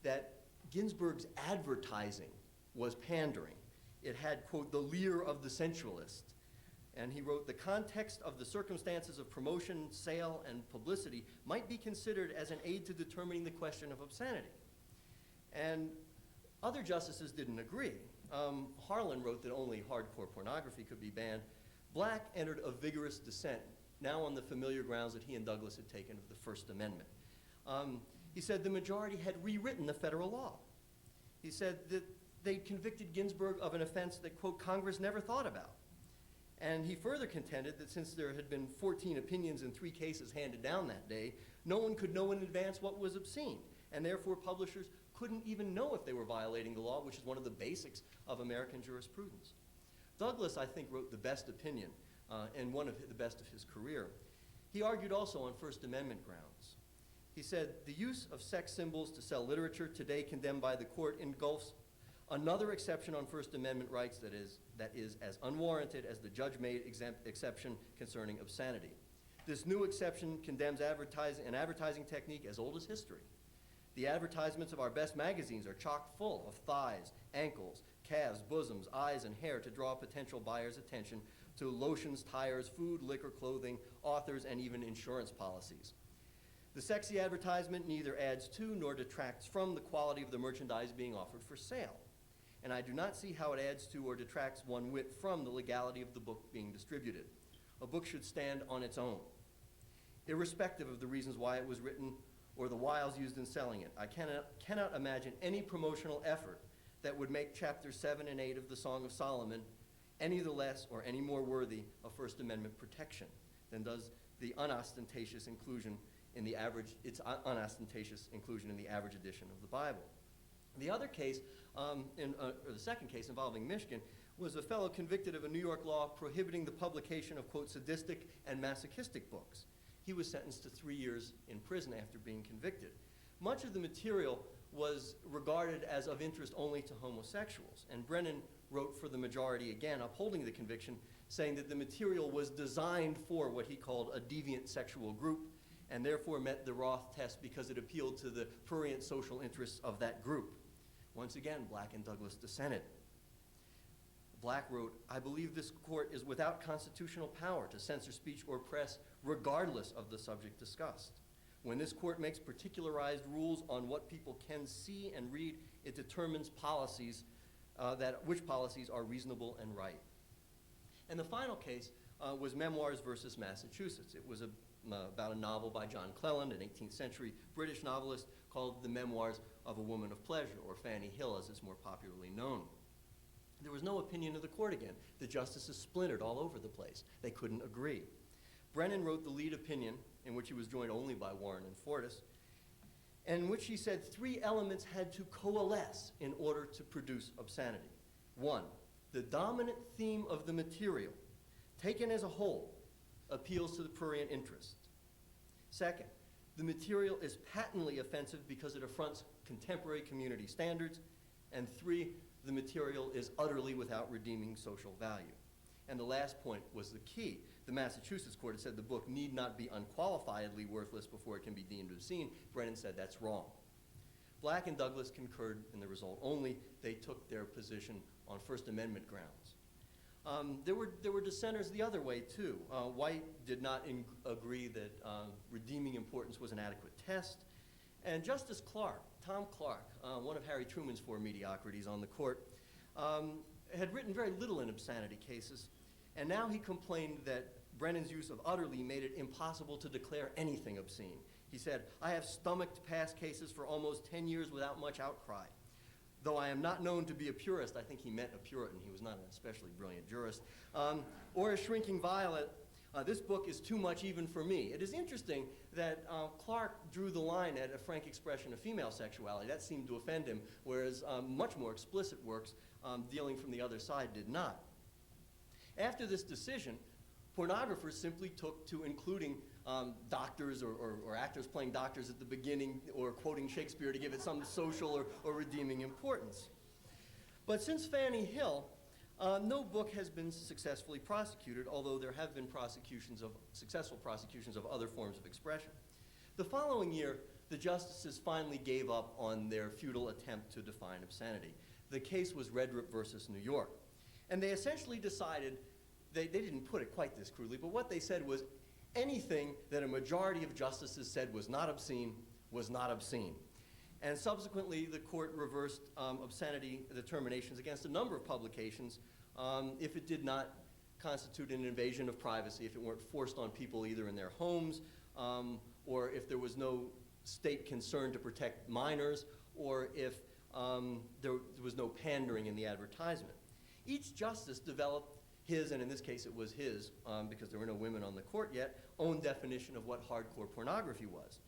that Ginsburg's advertising was pandering. It had, quote, the leer of the sensualist. And he wrote, the context of the circumstances of promotion, sale, and publicity might be considered as an aid to determining the question of obscenity. And other justices didn't agree. Harlan wrote that only hardcore pornography could be banned. Black entered a vigorous dissent, now on the familiar grounds that he and Douglas had taken of the First Amendment. He said the majority had rewritten the federal law. He said that they convicted Ginsburg of an offense that, quote, Congress never thought about. And he further contended that since there had been 14 opinions in 3 cases handed down that day, no one could know in advance what was obscene, and therefore publishers couldn't even know if they were violating the law, which is one of the basics of American jurisprudence. Douglas, I think, wrote the best opinion and one of the best of his career. He argued also on First Amendment grounds. He said, the use of sex symbols to sell literature today condemned by the court engulfs another exception on First Amendment rights that is as unwarranted as the judge-made exception concerning obscenity. This new exception condemns an advertising technique as old as history. The advertisements of our best magazines are chock full of thighs, ankles, calves, bosoms, eyes, and hair to draw potential buyers' attention to lotions, tires, food, liquor, clothing, authors, and even insurance policies. The sexy advertisement neither adds to nor detracts from the quality of the merchandise being offered for sale. And I do not see how it adds to or detracts one whit from the legality of the book being distributed. A book should stand on its own, irrespective of the reasons why it was written or the wiles used in selling it. I cannot imagine any promotional effort that would make chapters 7 and 8 of the Song of Solomon any the less or any more worthy of First Amendment protection than does the unostentatious inclusion in the average edition of the Bible. The other case, or the second case involving Michigan, was a fellow convicted of a New York law prohibiting the publication of, quote, sadistic and masochistic books. He was sentenced to 3 years in prison after being convicted. Much of the material was regarded as of interest only to homosexuals, and Brennan wrote for the majority again, upholding the conviction, saying that the material was designed for what he called a deviant sexual group, and therefore met the Roth test because it appealed to the prurient social interests of that group. Once again, Black and Douglas dissented. Black wrote, "I believe this court is without constitutional power to censor speech or press regardless of the subject discussed. When this court makes particularized rules on what people can see and read, it determines policies which policies are reasonable and right." And the final case was Memoirs versus Massachusetts. It was about a novel by John Cleland, an 18th century British novelist, called The Memoirs of a Woman of Pleasure, or Fanny Hill as it's more popularly known. There was no opinion of the court again. The justices splintered all over the place. They couldn't agree. Brennan wrote the lead opinion, in which he was joined only by Warren and Fortas, in which he said 3 elements had to coalesce in order to produce obscenity. 1, the dominant theme of the material, taken as a whole, appeals to the prurient interest. 2nd, the material is patently offensive because it affronts contemporary community standards. And 3, the material is utterly without redeeming social value. And the last point was the key. The Massachusetts court had said the book need not be unqualifiedly worthless before it can be deemed obscene. Brennan said that's wrong. Black and Douglas concurred in the result, only they took their position on First Amendment grounds. There were dissenters the other way, too. White did not agree that redeeming importance was an adequate test. And Justice Clark, Tom Clark, one of Harry Truman's 4 mediocrities on the court, had written very little in obscenity cases, and now he complained that Brennan's use of utterly made it impossible to declare anything obscene. He said, "I have stomached past cases for almost 10 years without much outcry. Though I am not known to be a purist," I think he meant a Puritan, he was not an especially brilliant jurist, "or a shrinking violet, this book is too much even for me." It is interesting that Clark drew the line at a frank expression of female sexuality. That seemed to offend him, whereas much more explicit works dealing from the other side did not. After this decision, pornographers simply took to including doctors or actors playing doctors at the beginning, or quoting Shakespeare to give it some social or redeeming importance. But since Fanny Hill, no book has been successfully prosecuted, although there have been successful prosecutions of other forms of expression. The following year, the justices finally gave up on their futile attempt to define obscenity. The case was Redrup versus New York. And they essentially decided, they didn't put it quite this crudely, but what they said was anything that a majority of justices said was not obscene was not obscene. And subsequently, the court reversed obscenity determinations against a number of publications if it did not constitute an invasion of privacy, if it weren't forced on people either in their homes, or if there was no state concern to protect minors, or if there was no pandering in the advertisement. Each justice developed his, and in this case it was his, because there were no women on the court yet, own definition of what hardcore pornography was.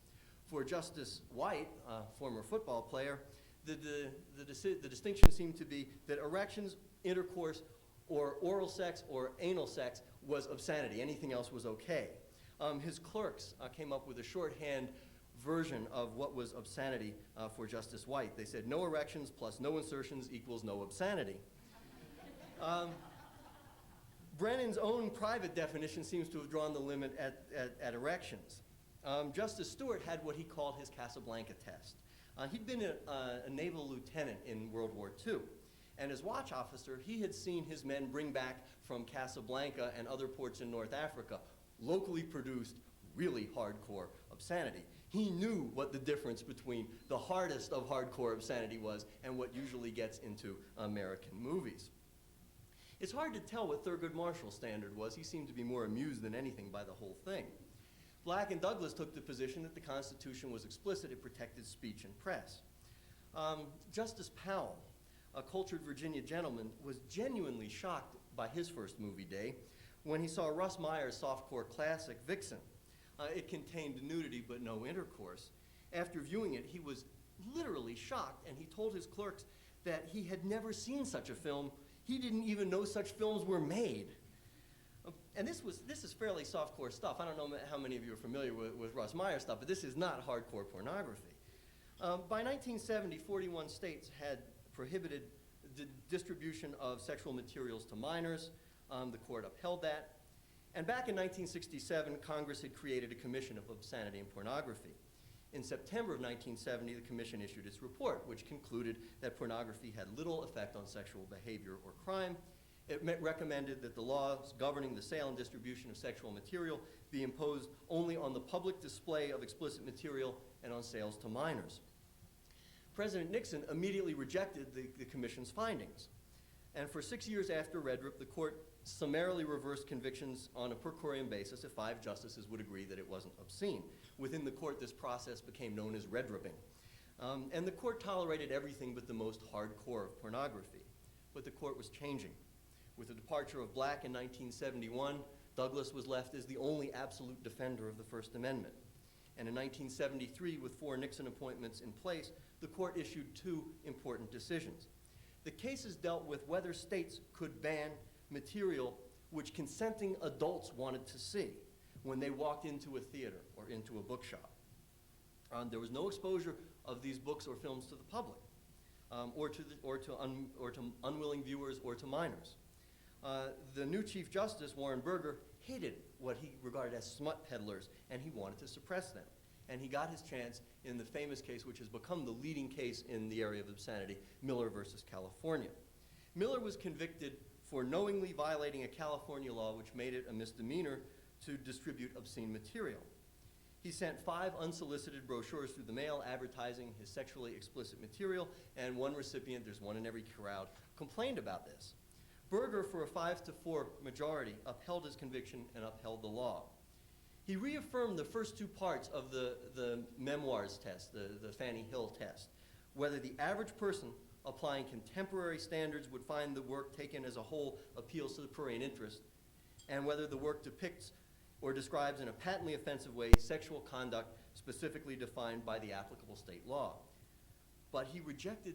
For Justice White, a former football player, the distinction seemed to be that erections, intercourse, or oral sex or anal sex was obscenity. Anything else was okay. His clerks came up with a shorthand version of what was obscenity for Justice White. They said no erections plus no insertions equals no obscenity. Brennan's own private definition seems to have drawn the limit at erections. Justice Stewart had what he called his Casablanca test. He'd been a naval lieutenant in World War II, and as watch officer, he had seen his men bring back from Casablanca and other ports in North Africa locally produced, really hardcore obscenity. He knew what the difference between the hardest of hardcore obscenity was and what usually gets into American movies. It's hard to tell what Thurgood Marshall's standard was. He seemed to be more amused than anything by the whole thing. Black and Douglas took the position that the Constitution was explicit, it protected speech and press. Justice Powell, a cultured Virginia gentleman, was genuinely shocked by his first movie day when he saw Russ Meyer's softcore classic, Vixen. It contained nudity but no intercourse. After viewing it, he was literally shocked, and he told his clerks that he had never seen such a film. He didn't even know such films were made. And this is fairly softcore stuff. I don't know how many of you are familiar with Russ Meyer stuff, but this is not hardcore pornography. By 1970, 41 states had prohibited the distribution of sexual materials to minors. The court upheld that. And back in 1967, Congress had created a Commission of Obscenity and Pornography. In September of 1970, the commission issued its report, which concluded that pornography had little effect on sexual behavior or crime. It recommended that the laws governing the sale and distribution of sexual material be imposed only on the public display of explicit material and on sales to minors. President Nixon immediately rejected the commission's findings. And for 6 years after Redrup, the court summarily reversed convictions on a per curiam basis if 5 justices would agree that it wasn't obscene. Within the court, this process became known as Redrupping. And the court tolerated everything but the most hardcore of pornography. But the court was changing. With the departure of Black in 1971, Douglas was left as the only absolute defender of the First Amendment. And in 1973, with 4 Nixon appointments in place, the court issued 2 important decisions. The cases dealt with whether states could ban material which consenting adults wanted to see when they walked into a theater or into a bookshop. There was no exposure of these books or films to the public, or to unwilling viewers or to minors. The new Chief Justice, Warren Burger, hated what he regarded as smut peddlers, and he wanted to suppress them. And he got his chance in the famous case, which has become the leading case in the area of obscenity, Miller versus California. Miller was convicted for knowingly violating a California law which made it a misdemeanor to distribute obscene material. He sent 5 unsolicited brochures through the mail advertising his sexually explicit material, and one recipient, there's one in every crowd, complained about this. Burger, for a 5-4 majority, upheld his conviction and upheld the law. He reaffirmed the first 2 parts of the memoirs test, the Fannie Hill test, whether the average person applying contemporary standards would find the work taken as a whole appeals to the prurient interest, and whether the work depicts or describes in a patently offensive way sexual conduct specifically defined by the applicable state law. But he rejected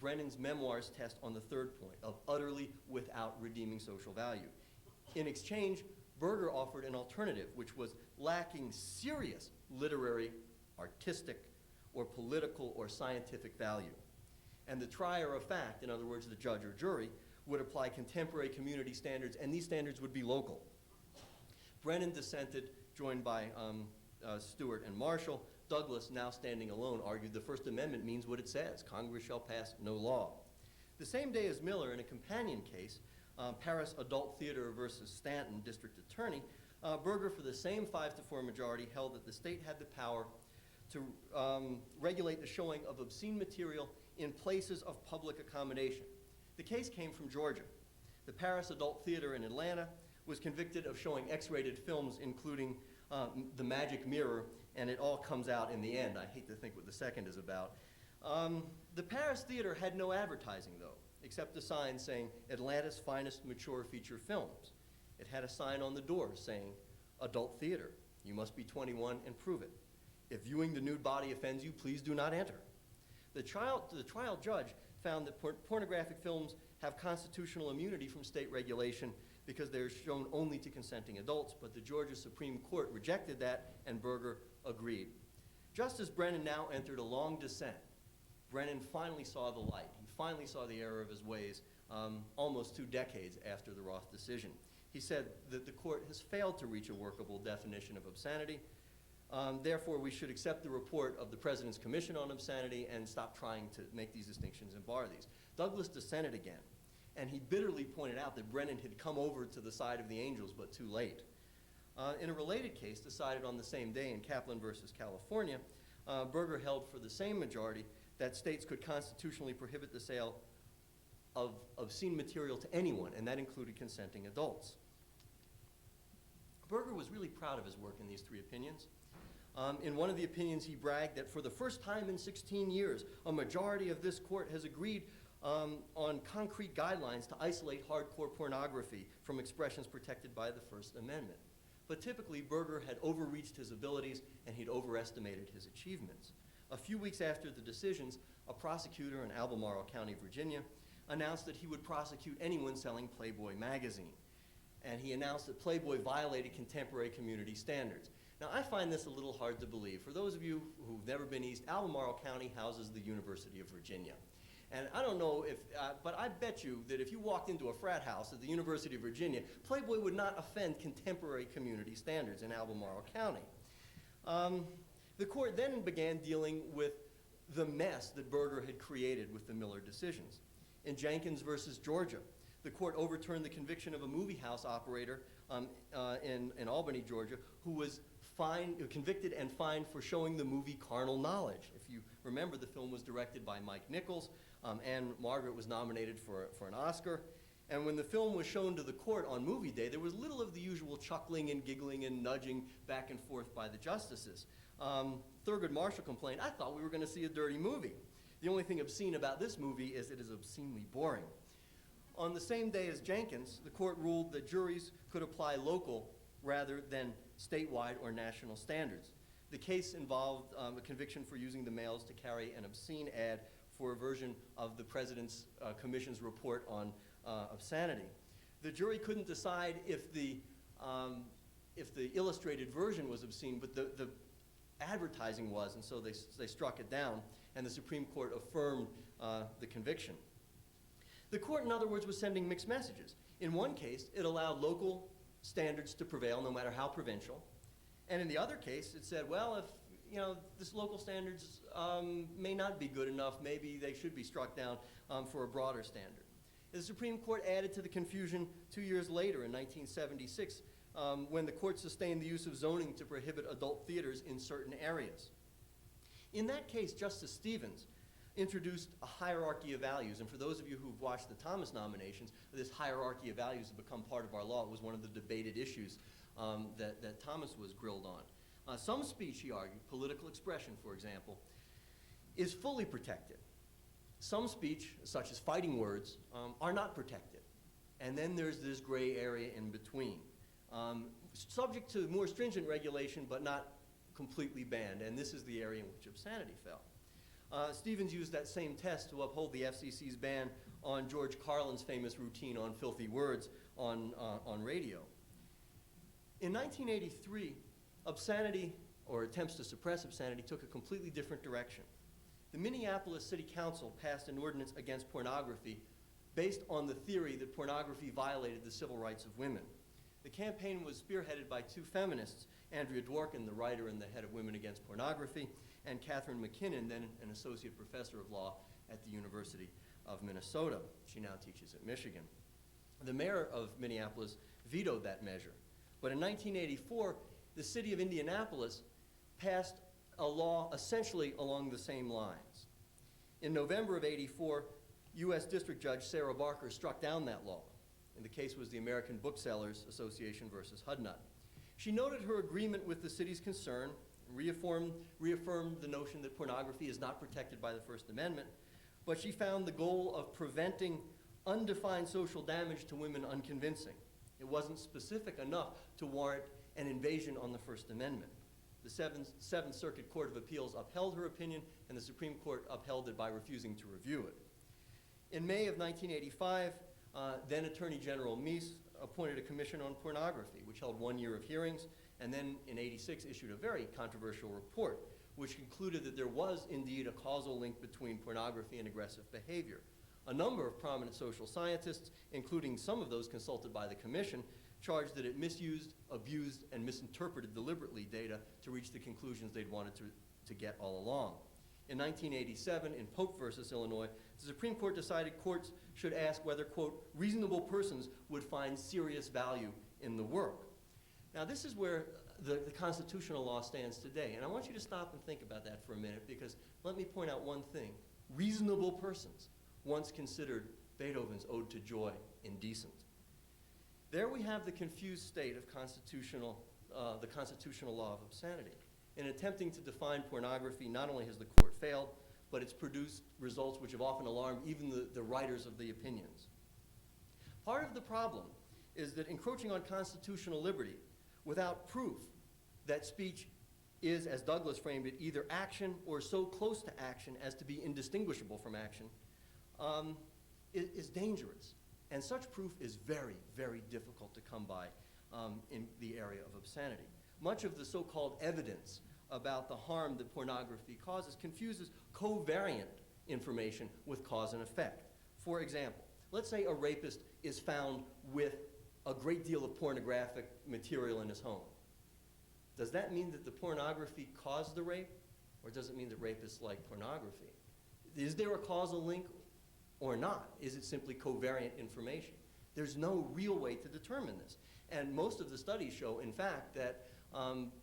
Brennan's memoirs test on the 3rd point of utterly without redeeming social value. In exchange, Burger offered an alternative which was lacking serious literary, artistic, or political or scientific value. And the trier of fact, in other words, the judge or jury, would apply contemporary community standards, and these standards would be local. Brennan dissented, joined by Stewart and Marshall. Douglas, now standing alone, argued the First Amendment means what it says: Congress shall pass no law. The same day as Miller, in a companion case, Paris Adult Theater versus Stanton District Attorney, Burger, for the same 5-4 majority, held that the state had the power to regulate the showing of obscene material in places of public accommodation. The case came from Georgia. The Paris Adult Theater in Atlanta was convicted of showing X-rated films, including The Magic Mirror, and it all comes out in the end. I hate to think what the second is about. The Paris Theater had no advertising, though, except a sign saying Atlanta's finest mature feature films. It had a sign on the door saying, Adult Theater, you must be 21 and prove it. If viewing the nude body offends you, please do not enter. The trial judge found that pornographic films have constitutional immunity from state regulation because they're shown only to consenting adults, but the Georgia Supreme Court rejected that, and Burger agreed. Justice Brennan now entered a long dissent. Brennan finally saw the light. He finally saw the error of his ways almost 2 decades after the Roth decision. He said that the court has failed to reach a workable definition of obscenity. Therefore, we should accept the report of the President's Commission on Obscenity and stop trying to make these distinctions and bar these. Douglas dissented again, and he bitterly pointed out that Brennan had come over to the side of the angels, but too late. In a related case decided on the same day in Kaplan versus California, Berger held for the same majority that states could constitutionally prohibit the sale of obscene material to anyone, and that included consenting adults. Berger was really proud of his work in these 3 opinions. In one of the opinions, he bragged that for the first time in 16 years, a majority of this court has agreed on concrete guidelines to isolate hardcore pornography from expressions protected by the First Amendment. But typically, Berger had overreached his abilities and he'd overestimated his achievements. A few weeks after the decisions, a prosecutor in Albemarle County, Virginia, announced that he would prosecute anyone selling Playboy magazine. And he announced that Playboy violated contemporary community standards. Now, I find this a little hard to believe. For those of you who've never been east, Albemarle County houses the University of Virginia. And I don't know if, but I bet you that if you walked into a frat house at the University of Virginia, Playboy would not offend contemporary community standards in Albemarle County. The court then began dealing with the mess that Berger had created with the Miller decisions. In Jenkins versus Georgia, the court overturned the conviction of a movie house operator in Albany, Georgia, who was convicted and fined for showing the movie Carnal Knowledge. If you remember, the film was directed by Mike Nichols. Anne Margaret was nominated for an Oscar. And when the film was shown to the court on movie day, there was little of the usual chuckling and giggling and nudging back and forth by the justices. Thurgood Marshall complained, "I thought we were going to see a dirty movie. The only thing obscene about this movie is it is obscenely boring." On the same day as Jenkins, the court ruled that juries could apply local rather than statewide or national standards. The case involved a conviction for using the mails to carry an obscene ad for a version of the President's Commission's report on obscenity. The jury couldn't decide if the illustrated version was obscene, but the advertising was, and so they struck it down, and the Supreme Court affirmed the conviction. The court, in other words, was sending mixed messages. In one case, it allowed local standards to prevail, no matter how provincial. And in the other case, it said, well, if this local standards may not be good enough, maybe they should be struck down for a broader standard. The Supreme Court added to the confusion 2 years later in 1976 when the court sustained the use of zoning to prohibit adult theaters in certain areas. In that case, Justice Stevens introduced a hierarchy of values. And for those of you who've watched the Thomas nominations, this hierarchy of values has become part of our law. It was one of the debated issues that Thomas was grilled on. Some speech, he argued, political expression, for example, is fully protected. Some speech, such as fighting words, are not protected. And then there's this gray area in between, subject to more stringent regulation, but not completely banned. And this is the area in which obscenity fell. Stevens used that same test to uphold the FCC's ban on George Carlin's famous routine on filthy words on radio. In 1983, obscenity, or attempts to suppress obscenity, took a completely different direction. The Minneapolis City Council passed an ordinance against pornography based on the theory that pornography violated the civil rights of women. The campaign was spearheaded by 2 feminists, Andrea Dworkin, the writer and the head of Women Against Pornography, and Catherine McKinnon, then an associate professor of law at the University of Minnesota. She now teaches at Michigan. The mayor of Minneapolis vetoed that measure. But in 1984, the city of Indianapolis passed a law essentially along the same lines. In November of '84, U.S. District Judge Sarah Barker struck down that law. And the case was the American Booksellers Association versus Hudnut. She noted her agreement with the city's concern, reaffirmed the notion that pornography is not protected by the First Amendment, but she found the goal of preventing undefined social damage to women unconvincing. It wasn't specific enough to warrant an invasion on the First Amendment. The Seventh Circuit Court of Appeals upheld her opinion, and the Supreme Court upheld it by refusing to review it. In May of 1985, then Attorney General Meese appointed a commission on pornography, which held 1 year of hearings, and then in '86 issued a very controversial report, which concluded that there was indeed a causal link between pornography and aggressive behavior. A number of prominent social scientists, including some of those consulted by the commission, charged that it misused, abused, and misinterpreted deliberately data to reach the conclusions they'd wanted to get all along. In 1987, in Pope versus Illinois, the Supreme Court decided courts should ask whether, quote, reasonable persons would find serious value in the work. Now, this is where the constitutional law stands today, and I want you to stop and think about that for a minute, because let me point out one thing. Reasonable persons once considered Beethoven's Ode to Joy indecent. There we have the confused state of the constitutional law of obscenity. In attempting to define pornography, not only has the court failed, but it's produced results which have often alarmed even the writers of the opinions. Part of the problem is that encroaching on constitutional liberty without proof that speech is, as Douglas framed it, either action or so close to action as to be indistinguishable from action, is dangerous. And such proof is very, very difficult to come by in the area of obscenity. Much of the so-called evidence about the harm that pornography causes confuses covariant information with cause and effect. For example, let's say a rapist is found with a great deal of pornographic material in his home. Does that mean that the pornography caused the rape, or does it mean that rapists like pornography? Is there a causal link or not? Is it simply covariant information? There's no real way to determine this. And most of the studies show, in fact, that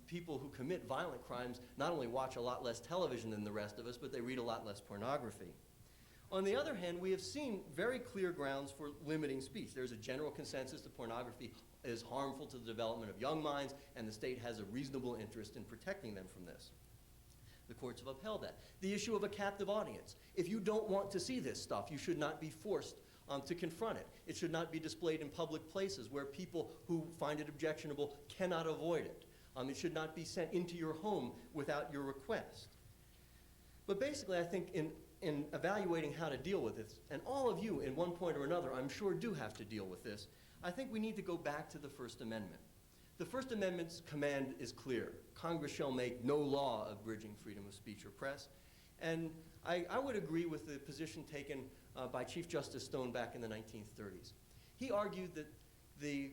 people who commit violent crimes not only watch a lot less television than the rest of us, but they read a lot less pornography. On the other hand, we have seen very clear grounds for limiting speech. There's a general consensus that pornography is harmful to the development of young minds, and the state has a reasonable interest in protecting them from this. The courts have upheld that. The issue of a captive audience. If you don't want to see this stuff, you should not be forced to confront it. It should not be displayed in public places where people who find it objectionable cannot avoid it. It should not be sent into your home without your request. But basically, I think in evaluating how to deal with this, and all of you in one point or another, I'm sure, do have to deal with this, I think we need to go back to the First Amendment. The First Amendment's command is clear. Congress shall make no law abridging freedom of speech or press. And I would agree with the position taken by Chief Justice Stone back in the 1930s. He argued that the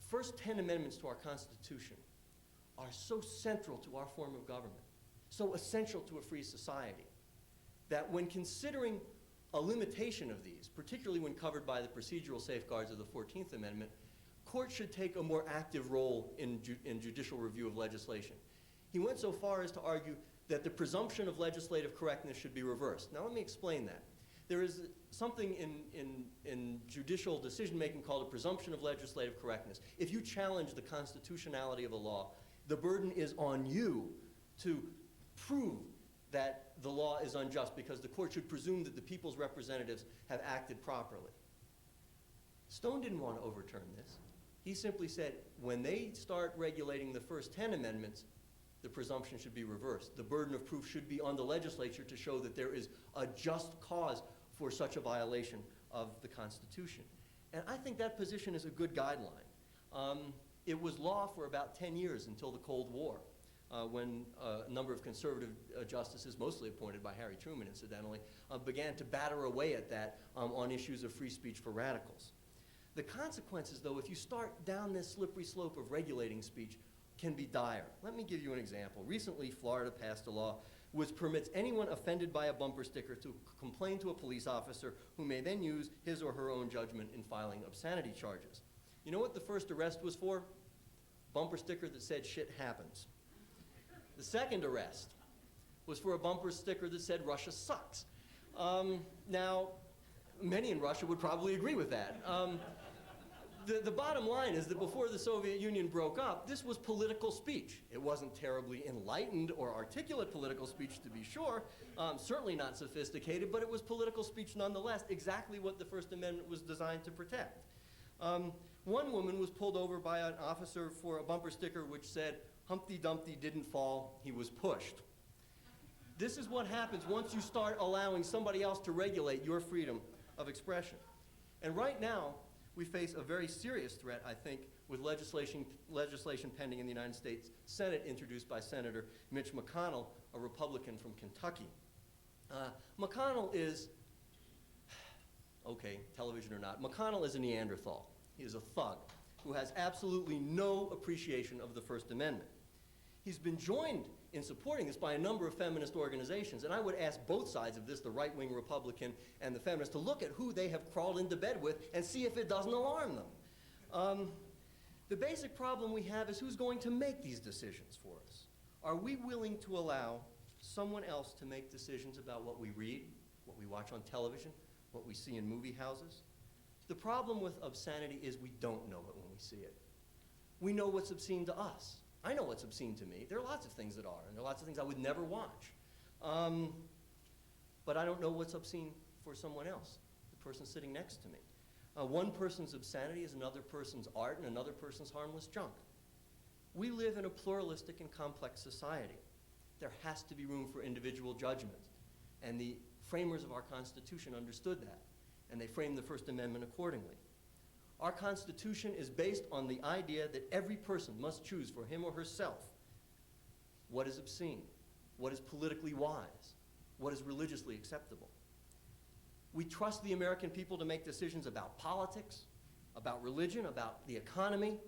first 10 amendments to our Constitution are so central to our form of government, so essential to a free society, that when considering a limitation of these, particularly when covered by the procedural safeguards of the 14th Amendment, courts should take a more active role in judicial review of legislation. He went so far as to argue that the presumption of legislative correctness should be reversed. Now let me explain that. There is something in judicial decision-making called a presumption of legislative correctness. If you challenge the constitutionality of a law, the burden is on you to prove that the law is unjust, because the court should presume that the people's representatives have acted properly. Stone didn't want to overturn this. He simply said, when they start regulating the first 10 amendments, the presumption should be reversed. The burden of proof should be on the legislature to show that there is a just cause for such a violation of the Constitution. And I think that position is a good guideline. It was law for about 10 years until the Cold War, when a number of conservative justices, mostly appointed by Harry Truman, incidentally, began to batter away at that on issues of free speech for radicals. The consequences, though, if you start down this slippery slope of regulating speech, can be dire. Let me give you an example. Recently, Florida passed a law which permits anyone offended by a bumper sticker to complain to a police officer, who may then use his or her own judgment in filing obscenity charges. You know what the first arrest was for? Bumper sticker that said "shit happens." The second arrest was for a bumper sticker that said "Russia sucks." Now, many in Russia would probably agree with that. The bottom line is that before the Soviet Union broke up, this was political speech. It wasn't terribly enlightened or articulate political speech, to be sure, certainly not sophisticated, but it was political speech nonetheless, exactly what the First Amendment was designed to protect. One woman was pulled over by an officer for a bumper sticker which said, "Humpty Dumpty didn't fall, he was pushed." This is what happens once you start allowing somebody else to regulate your freedom of expression. And right now, we face a very serious threat, I think, with legislation pending in the United States Senate, introduced by Senator Mitch McConnell, a Republican from Kentucky. McConnell is, okay, television or not, McConnell is a Neanderthal. He is a thug. who has absolutely no appreciation of the First Amendment. He's been joined in supporting this by a number of feminist organizations, and I would ask both sides of this, the right-wing Republican and the feminists, to look at who they have crawled into bed with and see if it doesn't alarm them. The basic problem we have is who's going to make these decisions for us. Are we willing to allow someone else to make decisions about what we read, what we watch on television, what we see in movie houses? The problem with obscenity is we don't know it when we see it. We know what's obscene to us. I know what's obscene to me. There are lots of things that are, and there are lots of things I would never watch. But I don't know what's obscene for someone else, the person sitting next to me. One person's obscenity is another person's art and another person's harmless junk. We live in a pluralistic and complex society. There has to be room for individual judgment. And the framers of our Constitution understood that, and they framed the First Amendment accordingly. Our Constitution is based on the idea that every person must choose for him or herself what is obscene, what is politically wise, what is religiously acceptable. We trust the American people to make decisions about politics, about religion, about the economy.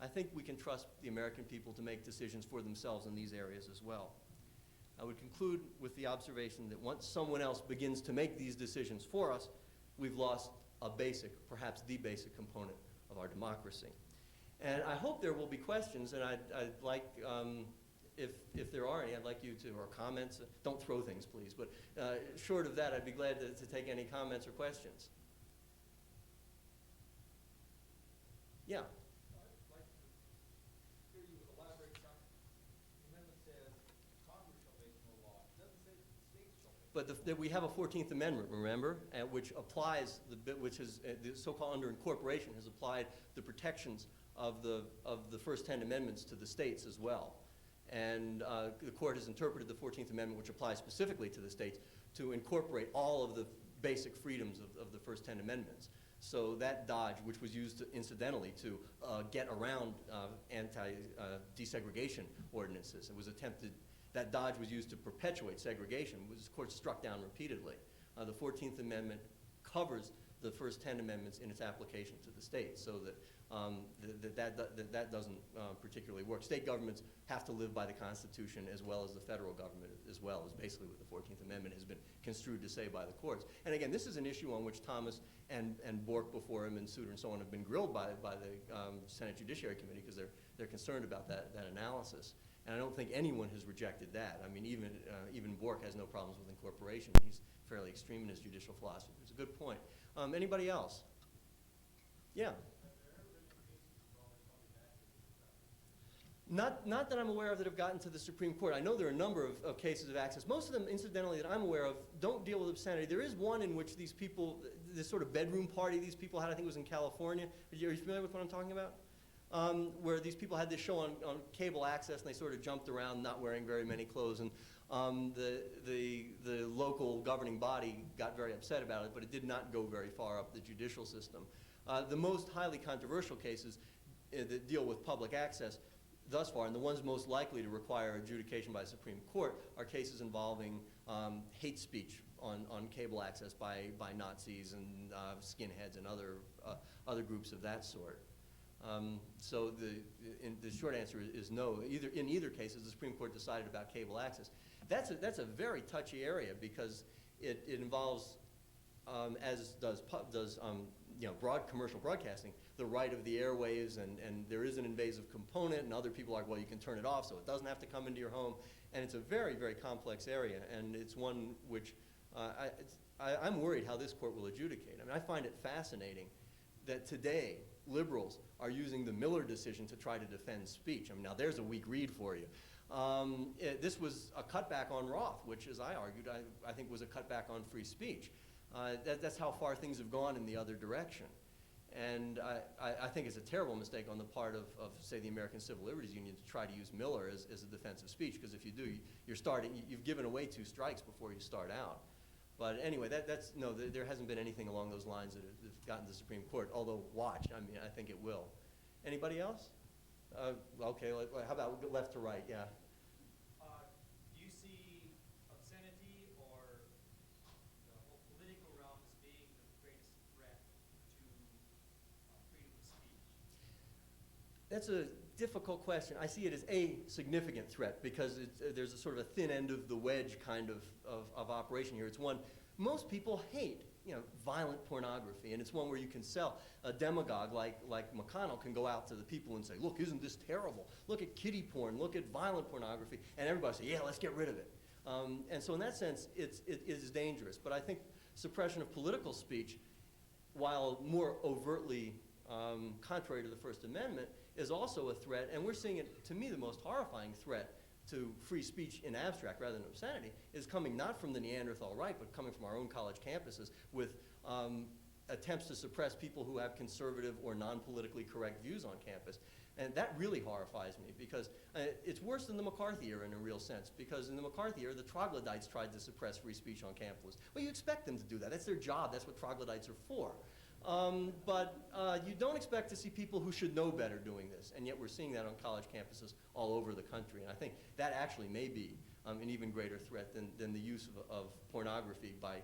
I think we can trust the American people to make decisions for themselves in these areas as well. I would conclude with the observation that once someone else begins to make these decisions for us, we've lost a basic, perhaps the basic component of our democracy. And I hope there will be questions, and I'd like, if there are any, I'd like you to, or comments, don't throw things please, but short of that, I'd be glad to take any comments or questions. Yeah. I'd like to hear you elaborate some. The amendment says Congress shall make no law. It doesn't say that the states shall make. But we have a 14th Amendment, remember, which applies, which is the so-called under incorporation has applied the protections of the first 10 amendments to the states as well. And the court has interpreted the 14th Amendment, which applies specifically to the states, to incorporate all of the basic freedoms of the first 10 amendments. So that dodge, which was used incidentally to get around anti-desegregation ordinances, it was attempted, that dodge was used to perpetuate segregation, which the court struck down repeatedly. The 14th Amendment covers the first 10 amendments in its application to the states, so that that doesn't particularly work. State governments have to live by the Constitution as well as the federal government as well, is basically what the 14th Amendment has been construed to say by the courts. And again, this is an issue on which Thomas and Bork before him and Souter and so on have been grilled by the Senate Judiciary Committee because they're concerned about that analysis. And I don't think anyone has rejected that. I mean, even Bork has no problems with incorporation. He's fairly extreme in his judicial philosophy. It's a good point. Anybody else? Yeah. Not that I'm aware of that have gotten to the Supreme Court. I know there are a number of cases of access. Most of them, incidentally, that I'm aware of, don't deal with obscenity. There is one in which these people, this sort of bedroom party these people had, I think it was in California. Are you familiar with what I'm talking about? Where these people had this show on cable access, and they sort of jumped around, not wearing very many clothes. And the local governing body got very upset about it, but it did not go very far up the judicial system. The most highly controversial cases that deal with public access thus far, and the ones most likely to require adjudication by the Supreme Court, are cases involving hate speech on cable access by Nazis and skinheads and other groups of that sort. So the short answer is no. In either case, the Supreme Court decided about cable access. That's a very touchy area because it involves, as does broad commercial broadcasting, the right of the airwaves, and there is an invasive component, and other people are like, well, you can turn it off so it doesn't have to come into your home. And it's a very, very complex area, and it's one which I'm worried how this court will adjudicate. I mean, I find it fascinating that today liberals are using the Miller decision to try to defend speech. I mean, now there's a weak read for you. This was a cutback on Roth, which, as I argued, I think was a cutback on free speech. That's how far things have gone in the other direction. And I think it's a terrible mistake on the part of say, the American Civil Liberties Union to try to use Miller as a defense of speech, because if you do, you've given away 2 strikes before you start out. But anyway, there hasn't been anything along those lines that have gotten to the Supreme Court, although watch, I mean, I think it will. Anybody else? Okay, how about left to right, yeah. Do you see obscenity or the whole political realm as being the greatest threat to freedom of speech? That's a difficult question. I see it as a significant threat because there's a sort of a thin end of the wedge kind of operation here. It's one most people hate, violent pornography, and it's one where you can sell. A demagogue like McConnell can go out to the people and say, look, isn't this terrible? Look at kiddie porn, look at violent pornography, and everybody say, yeah, let's get rid of it. And so in that sense, it is dangerous. But I think suppression of political speech, while more overtly contrary to the First Amendment, is also a threat, and we're seeing it, to me, the most horrifying threat to free speech in abstract rather than obscenity is coming not from the Neanderthal right, but coming from our own college campuses with attempts to suppress people who have conservative or non-politically correct views on campus. And that really horrifies me because it's worse than the McCarthy era in a real sense, because in the McCarthy era, the troglodytes tried to suppress free speech on campus. Well, you expect them to do that. That's their job. That's what troglodytes are for. But you don't expect to see people who should know better doing this, and yet we're seeing that on college campuses all over the country. And I think that actually may be an even greater threat than the use of pornography by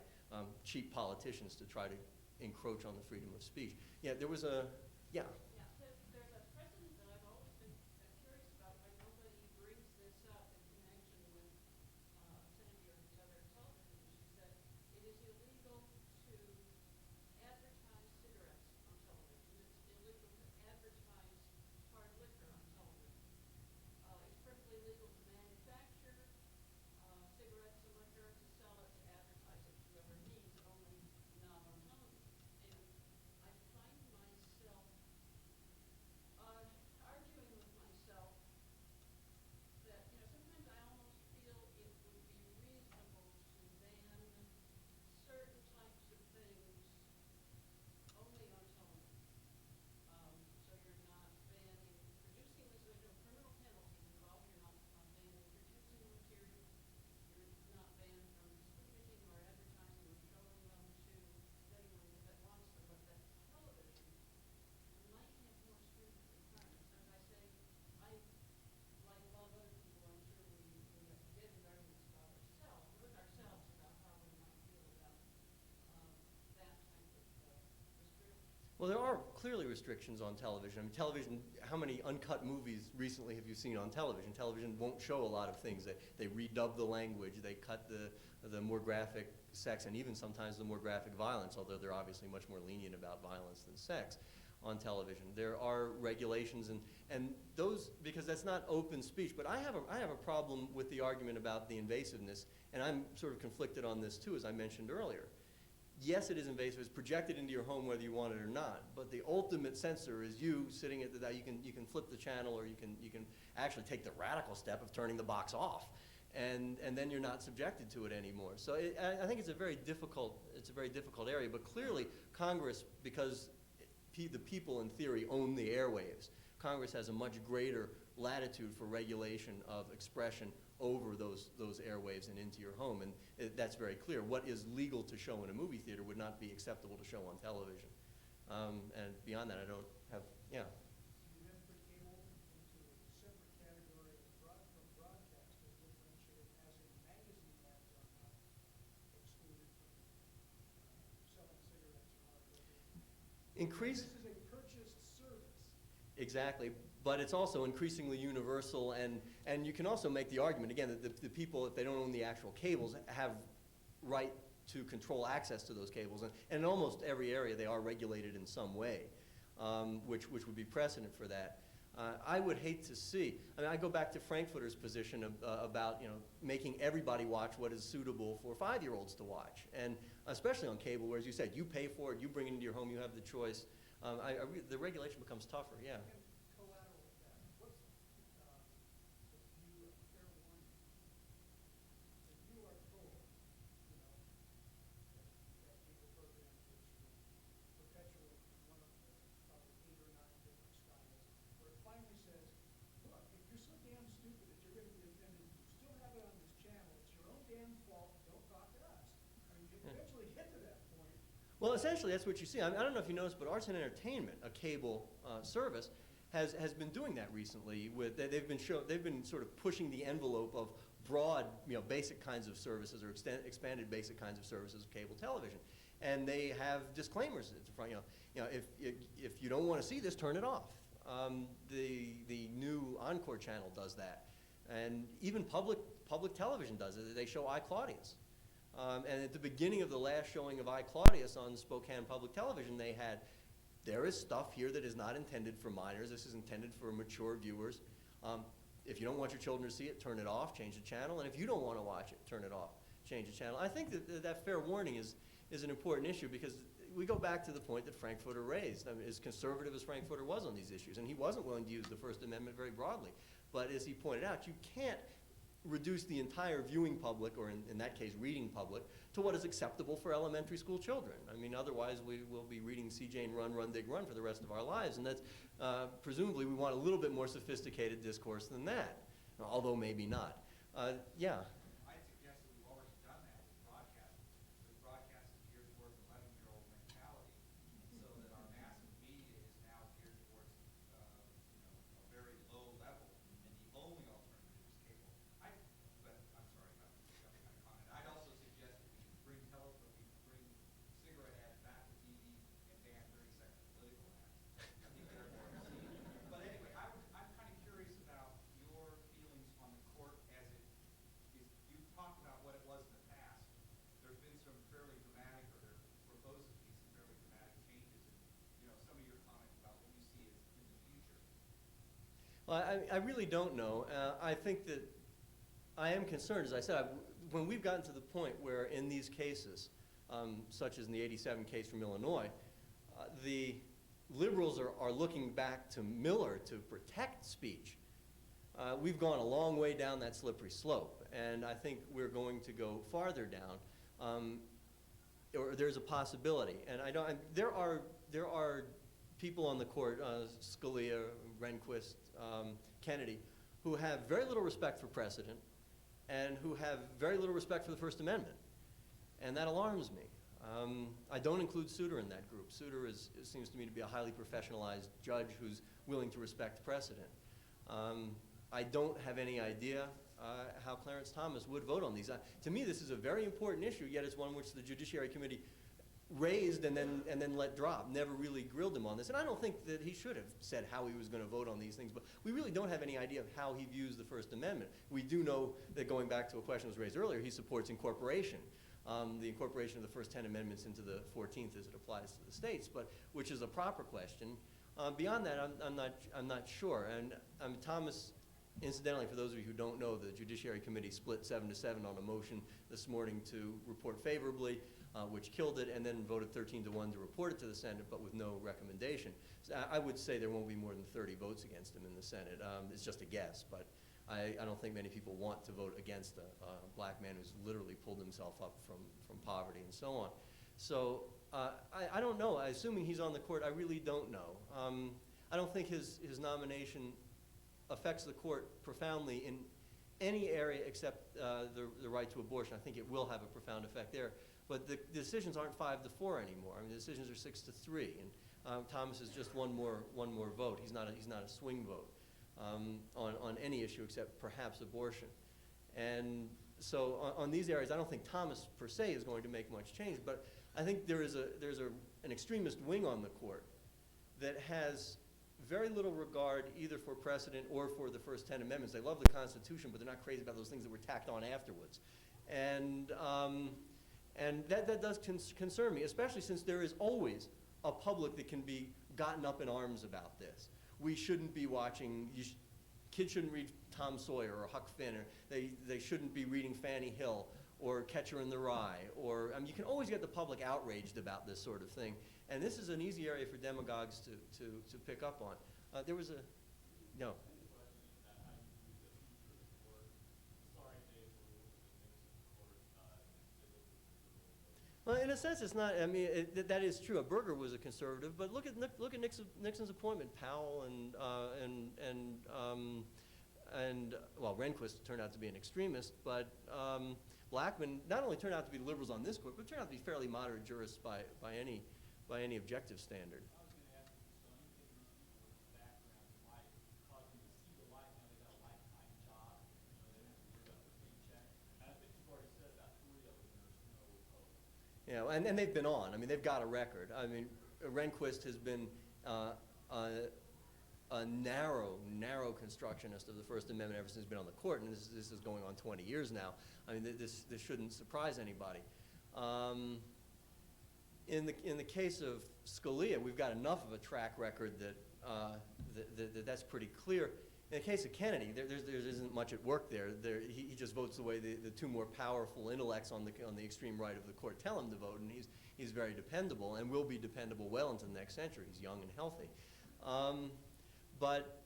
cheap politicians to try to encroach on the freedom of speech. Yeah, there was a, yeah. Yeah, there's a precedent that I've always been curious about why nobody brings this up in connection with Senator who's other television. She said it is illegal to advertise cigarettes on television. It's illegal to advertise hard liquor on television. It's perfectly legal to manufacture cigarettes and liquor, to sell it, to advertise it, whoever needs, only not on television. And I find myself arguing with myself that, sometimes I almost feel it would be reasonable to ban certain types of things only on television. So you're not banning producing this, there's no criminal penalties involved, you're not banning producing the material, you're not banned from distributing or advertising or showing them to anyone that wants them, but that television might have more stringent requirements. As I say, I, like a lot of other people, I'm sure we have debated arguments about ourselves, with ourselves about how we might feel about that type of restriction. Well, there are clearly restrictions on television. I mean, television, how many uncut movies recently have you seen on television? Television won't show a lot of things. They redub the language, they cut the more graphic sex, and even sometimes the more graphic violence, although they're obviously much more lenient about violence than sex on television. There are regulations, and those, because that's not open speech, but I have a problem with the argument about the invasiveness, and I'm sort of conflicted on this too, as I mentioned earlier. Yes, it is invasive. It's projected into your home whether you want it or not. But the ultimate censor is you sitting at you can flip the channel, or you can actually take the radical step of turning the box off, and then you're not subjected to it anymore. So I think it's a very difficult area. But clearly, Congress, because the people in theory own the airwaves, Congress has a much greater latitude for regulation of expression over those airwaves and into your home, and that's very clear. What is legal to show in a movie theater would not be acceptable to show on television. And beyond that, I don't have, yeah. You then put cable into a separate category of from broadcast as differentiated as in magazine ads are not excluded from selling cigarettes or hard liquor. Increase. This is a purchased service. Exactly, but it's also increasingly universal, and you can also make the argument, again, that the people, if they don't own the actual cables, have right to control access to those cables. And in almost every area, they are regulated in some way, which would be precedent for that. I would hate to see, I go back to Frankfurter's position about making everybody watch what is suitable for 5-year-olds to watch, and especially on cable, where, as you said, you pay for it, you bring it into your home, you have the choice. The regulation becomes tougher, yeah. And collateral effect. What's the view of fair warning? If you are told, that cable program which will perpetuate one of the probably 8 or 9 different styles, where it finally says, look, if you're so damn stupid that you're going to be offended, you still have it on this channel, it's your own damn fault, don't talk to us. I mean, you eventually get to that point. Well, essentially, that's what you see. I don't know if you noticed, but Arts and Entertainment, a cable service, has been doing that recently. They've been sort of pushing the envelope of broad, basic kinds of services, or expanded basic kinds of services of cable television, and they have disclaimers at the front. If you don't want to see this, turn it off. The new Encore channel does that. And even public television does it. They show I, Claudius. And at the beginning of the last showing of I, Claudius on Spokane Public Television, they had, there is stuff here that is not intended for minors. This is intended for mature viewers. If you don't want your children to see it, turn it off, change the channel. And if you don't want to watch it, turn it off, change the channel. I think that fair warning is an important issue, because we go back to the point that Frankfurter raised. I mean, as conservative as Frankfurter was on these issues, and he wasn't willing to use the First Amendment very broadly. But as he pointed out, you can't reduce the entire viewing public, or in that case, reading public, to what is acceptable for elementary school children. I mean, otherwise we will be reading C. Jane Run, Run, Dig, Run for the rest of our lives, and that's, presumably we want a little bit more sophisticated discourse than that, although maybe not. Yeah. I'd suggest that we've already done that with broadcasting. With broadcasting geared towards 11-year-old mentality, so that our massive media is now geared towards, a very low level, and the only alternative is cable. But I'm sorry, I'm jumping on a comment. I'd also suggest that we should bring cigarette ads back to TV and ban 30-second political ads. I think they're more obscene. But anyway, I'm kind of curious about your feelings on the court as it is. You've talked about what it was in the past. There's been some fairly dramatic, or there proposed to be some fairly dramatic changes. And, some of your comments about what you see as in the future. Well, I really don't know. I think that I am concerned, as I said, when we've gotten to the point where in these cases, such as in the 87 case from Illinois, the liberals are looking back to Miller to protect speech. We've gone a long way down that slippery slope, and I think we're going to go farther down, or there's a possibility. And there are people on the court, Scalia, Rehnquist, Kennedy, who have very little respect for precedent and who have very little respect for the First Amendment. And that alarms me. I don't include Souter in that group. Souter seems to me to be a highly professionalized judge who's willing to respect precedent. I don't have any idea how Clarence Thomas would vote on these. To me, this is a very important issue, yet it's one which the Judiciary Committee raised and then let drop, never really grilled him on this. And I don't think that he should have said how he was going to vote on these things, but we really don't have any idea of how he views the First Amendment. We do know that, going back to a question that was raised earlier, he supports incorporation, the incorporation of the first 10 amendments into the 14th as it applies to the states, but which is a proper question. Beyond that, I'm not sure. And Thomas, incidentally, for those of you who don't know, the Judiciary Committee split 7-7 on a motion this morning to report favorably, which killed it, and then voted 13-1 to report it to the Senate, but with no recommendation. So I would say there won't be more than 30 votes against him in the Senate. It's just a guess, but I don't think many people want to vote against a black man who's literally pulled himself up from poverty and so on. So I don't know. Assuming he's on the court, I really don't know. I don't think his nomination affects the court profoundly in any area except the right to abortion. I think it will have a profound effect there. But the decisions aren't 5-4 anymore. I mean, the decisions are 6-3, and Thomas is just one more vote. He's not a swing vote on any issue except perhaps abortion. And so on these areas, I don't think Thomas per se is going to make much change. But I think there's an extremist wing on the court that has very little regard either for precedent or for the first 10 amendments. They love the Constitution, but they're not crazy about those things that were tacked on afterwards. And that does concern me, especially since there is always a public that can be gotten up in arms about this. We shouldn't be watching, kids shouldn't read Tom Sawyer or Huck Finn, or they shouldn't be reading Fanny Hill or Catcher in the Rye, or you can always get the public outraged about this sort of thing. And this is an easy area for demagogues to pick up on. There was a, no. Well, in a sense, it's not. I mean, that is true. Berger was a conservative, but look at Nixon's appointment. Powell and well, Rehnquist turned out to be an extremist, but Blackmun not only turned out to be liberals on this court, but turned out to be fairly moderate jurists by any objective standard. I was going to ask you, so you think these people with backgrounds might cause them to see the light now they got a lifetime job, they don't have to worry about their paycheck? And I think you've already said about 3 of them, there's no hope. Yeah, and they've been on. I mean, they've got a record. I mean, Rehnquist has been a narrow constructionist of the First Amendment ever since he's been on the court, and this is going on 20 years now. I mean, this shouldn't surprise anybody. In the case of Scalia, we've got enough of a track record that's pretty clear. In the case of Kennedy, there isn't much at work there. He just votes the way the two more powerful intellects on the extreme right of the court tell him to vote, and he's very dependable and will be dependable well into the next century. He's young and healthy. But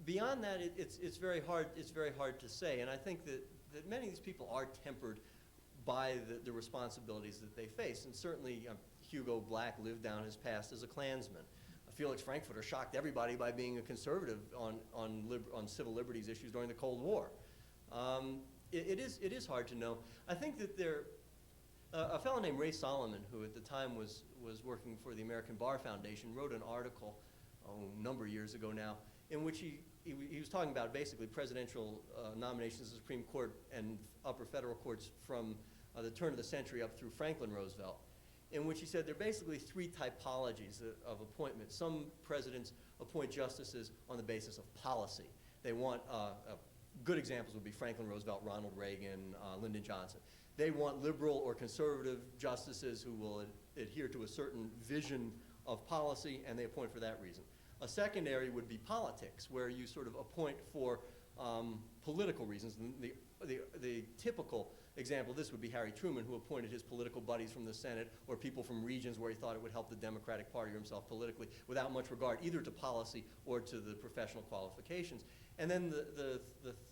beyond that, it's very hard to say, and I think that many of these people are tempered by the responsibilities that they face, and certainly Hugo Black lived down his past as a Klansman. Felix Frankfurter shocked everybody by being a conservative on civil liberties issues during the Cold War. It is hard to know. I think that a fellow named Ray Solomon, who at the time was working for the American Bar Foundation, wrote an article a number of years ago now, in which he was talking about basically presidential nominations to the Supreme Court and upper federal courts from the turn of the century up through Franklin Roosevelt, in which he said there are basically three typologies of appointment. Some presidents appoint justices on the basis of policy. They want, good examples would be Franklin Roosevelt, Ronald Reagan, Lyndon Johnson. They want liberal or conservative justices who will adhere to a certain vision of policy, and they appoint for that reason. A secondary would be politics, where you sort of appoint for political reasons. The typical example of this would be Harry Truman, who appointed his political buddies from the Senate or people from regions where he thought it would help the Democratic Party or himself politically without much regard either to policy or to the professional qualifications. And then the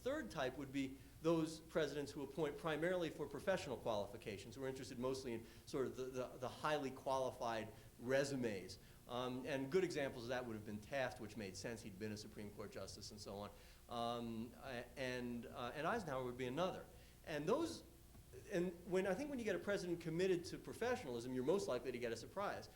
third type would be those presidents who appoint primarily for professional qualifications, who are interested mostly in sort of the highly qualified resumes. And good examples of that would have been Taft, which made sense. He'd been a Supreme Court justice and so on. And Eisenhower would be another. And when you get a president committed to professionalism, you're most likely to get a surprise.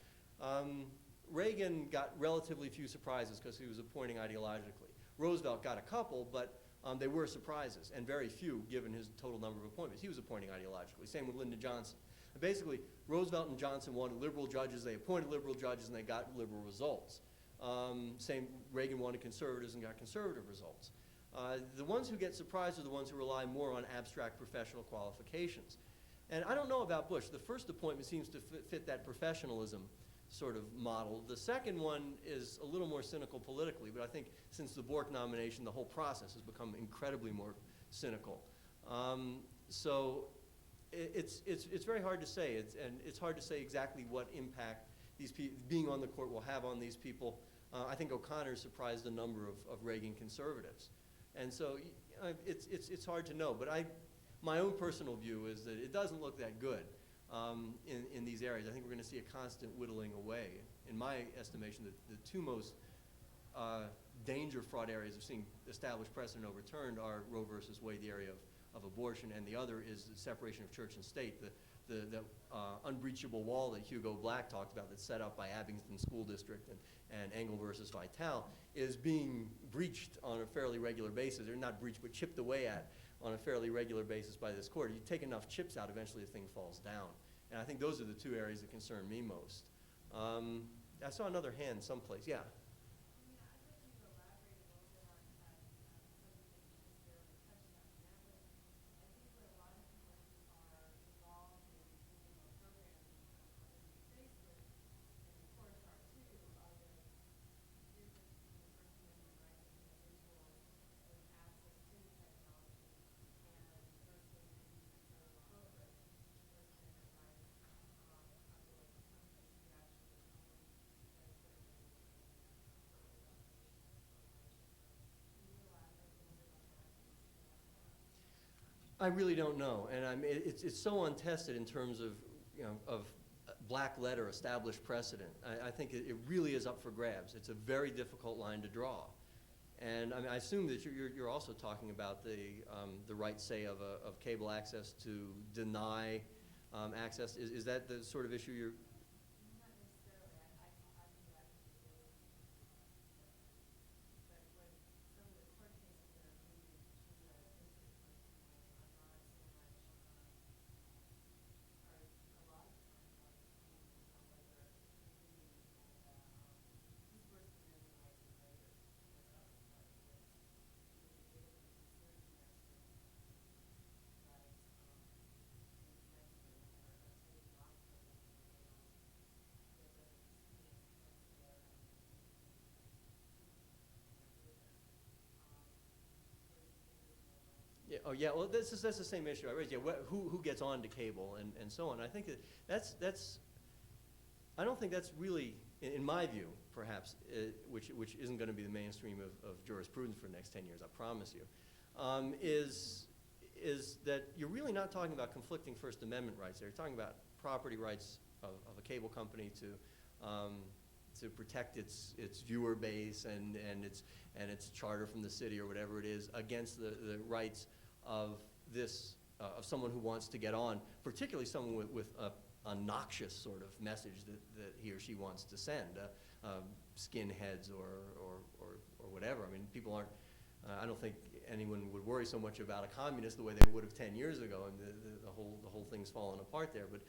Reagan got relatively few surprises because he was appointing ideologically. Roosevelt got a couple, but they were surprises, and very few given his total number of appointments. He was appointing ideologically. Same with Lyndon Johnson. And basically, Roosevelt and Johnson wanted liberal judges. They appointed liberal judges, and they got liberal results. Reagan wanted conservatives and got conservative results. The ones who get surprised are the ones who rely more on abstract professional qualifications. And I don't know about Bush. The first appointment seems to fit that professionalism sort of model. The second one is a little more cynical politically, but I think since the Bork nomination, the whole process has become incredibly more cynical. So it's very hard to say, and it's hard to say exactly what impact being on the court will have on these people. I think O'Connor surprised a number of Reagan conservatives. And so it's hard to know, but my own personal view is that it doesn't look that good in these areas. I think we're going to see a constant whittling away. In my estimation, the two most danger-fraught areas of seeing established precedent overturned are Roe versus Wade, the area of abortion, and the other is the separation of church and state, the unbreachable wall that Hugo Black talked about that's set up by Abington School District and Engel versus Vitale is being breached on a fairly regular basis, or not breached, but chipped away at on a fairly regular basis by this court. You take enough chips out, eventually the thing falls down. And I think those are the two areas that concern me most. I saw another hand someplace. Yeah? I really don't know, and it's so untested in terms of black letter established precedent. I think it really is up for grabs. It's a very difficult line to draw, and I assume that you're also talking about the right, say, of cable access to deny access. Is that the sort of issue you're? Oh, yeah, well, that's the same issue I raised. Yeah, who gets on to cable and so on. I think that's I don't think that's really, in my view, perhaps, which isn't going to be the mainstream of jurisprudence for the next 10 years, I promise you, is that you're really not talking about conflicting First Amendment rights there. You're talking about property rights of a cable company to protect its viewer base and its charter from the city or whatever it is against the rights of of someone who wants to get on, particularly someone with a noxious sort of message that he or she wants to send, skinheads or whatever. I mean, people aren't. I don't think anyone would worry so much about a communist the way they would have 10 years ago, and the whole thing's fallen apart there. But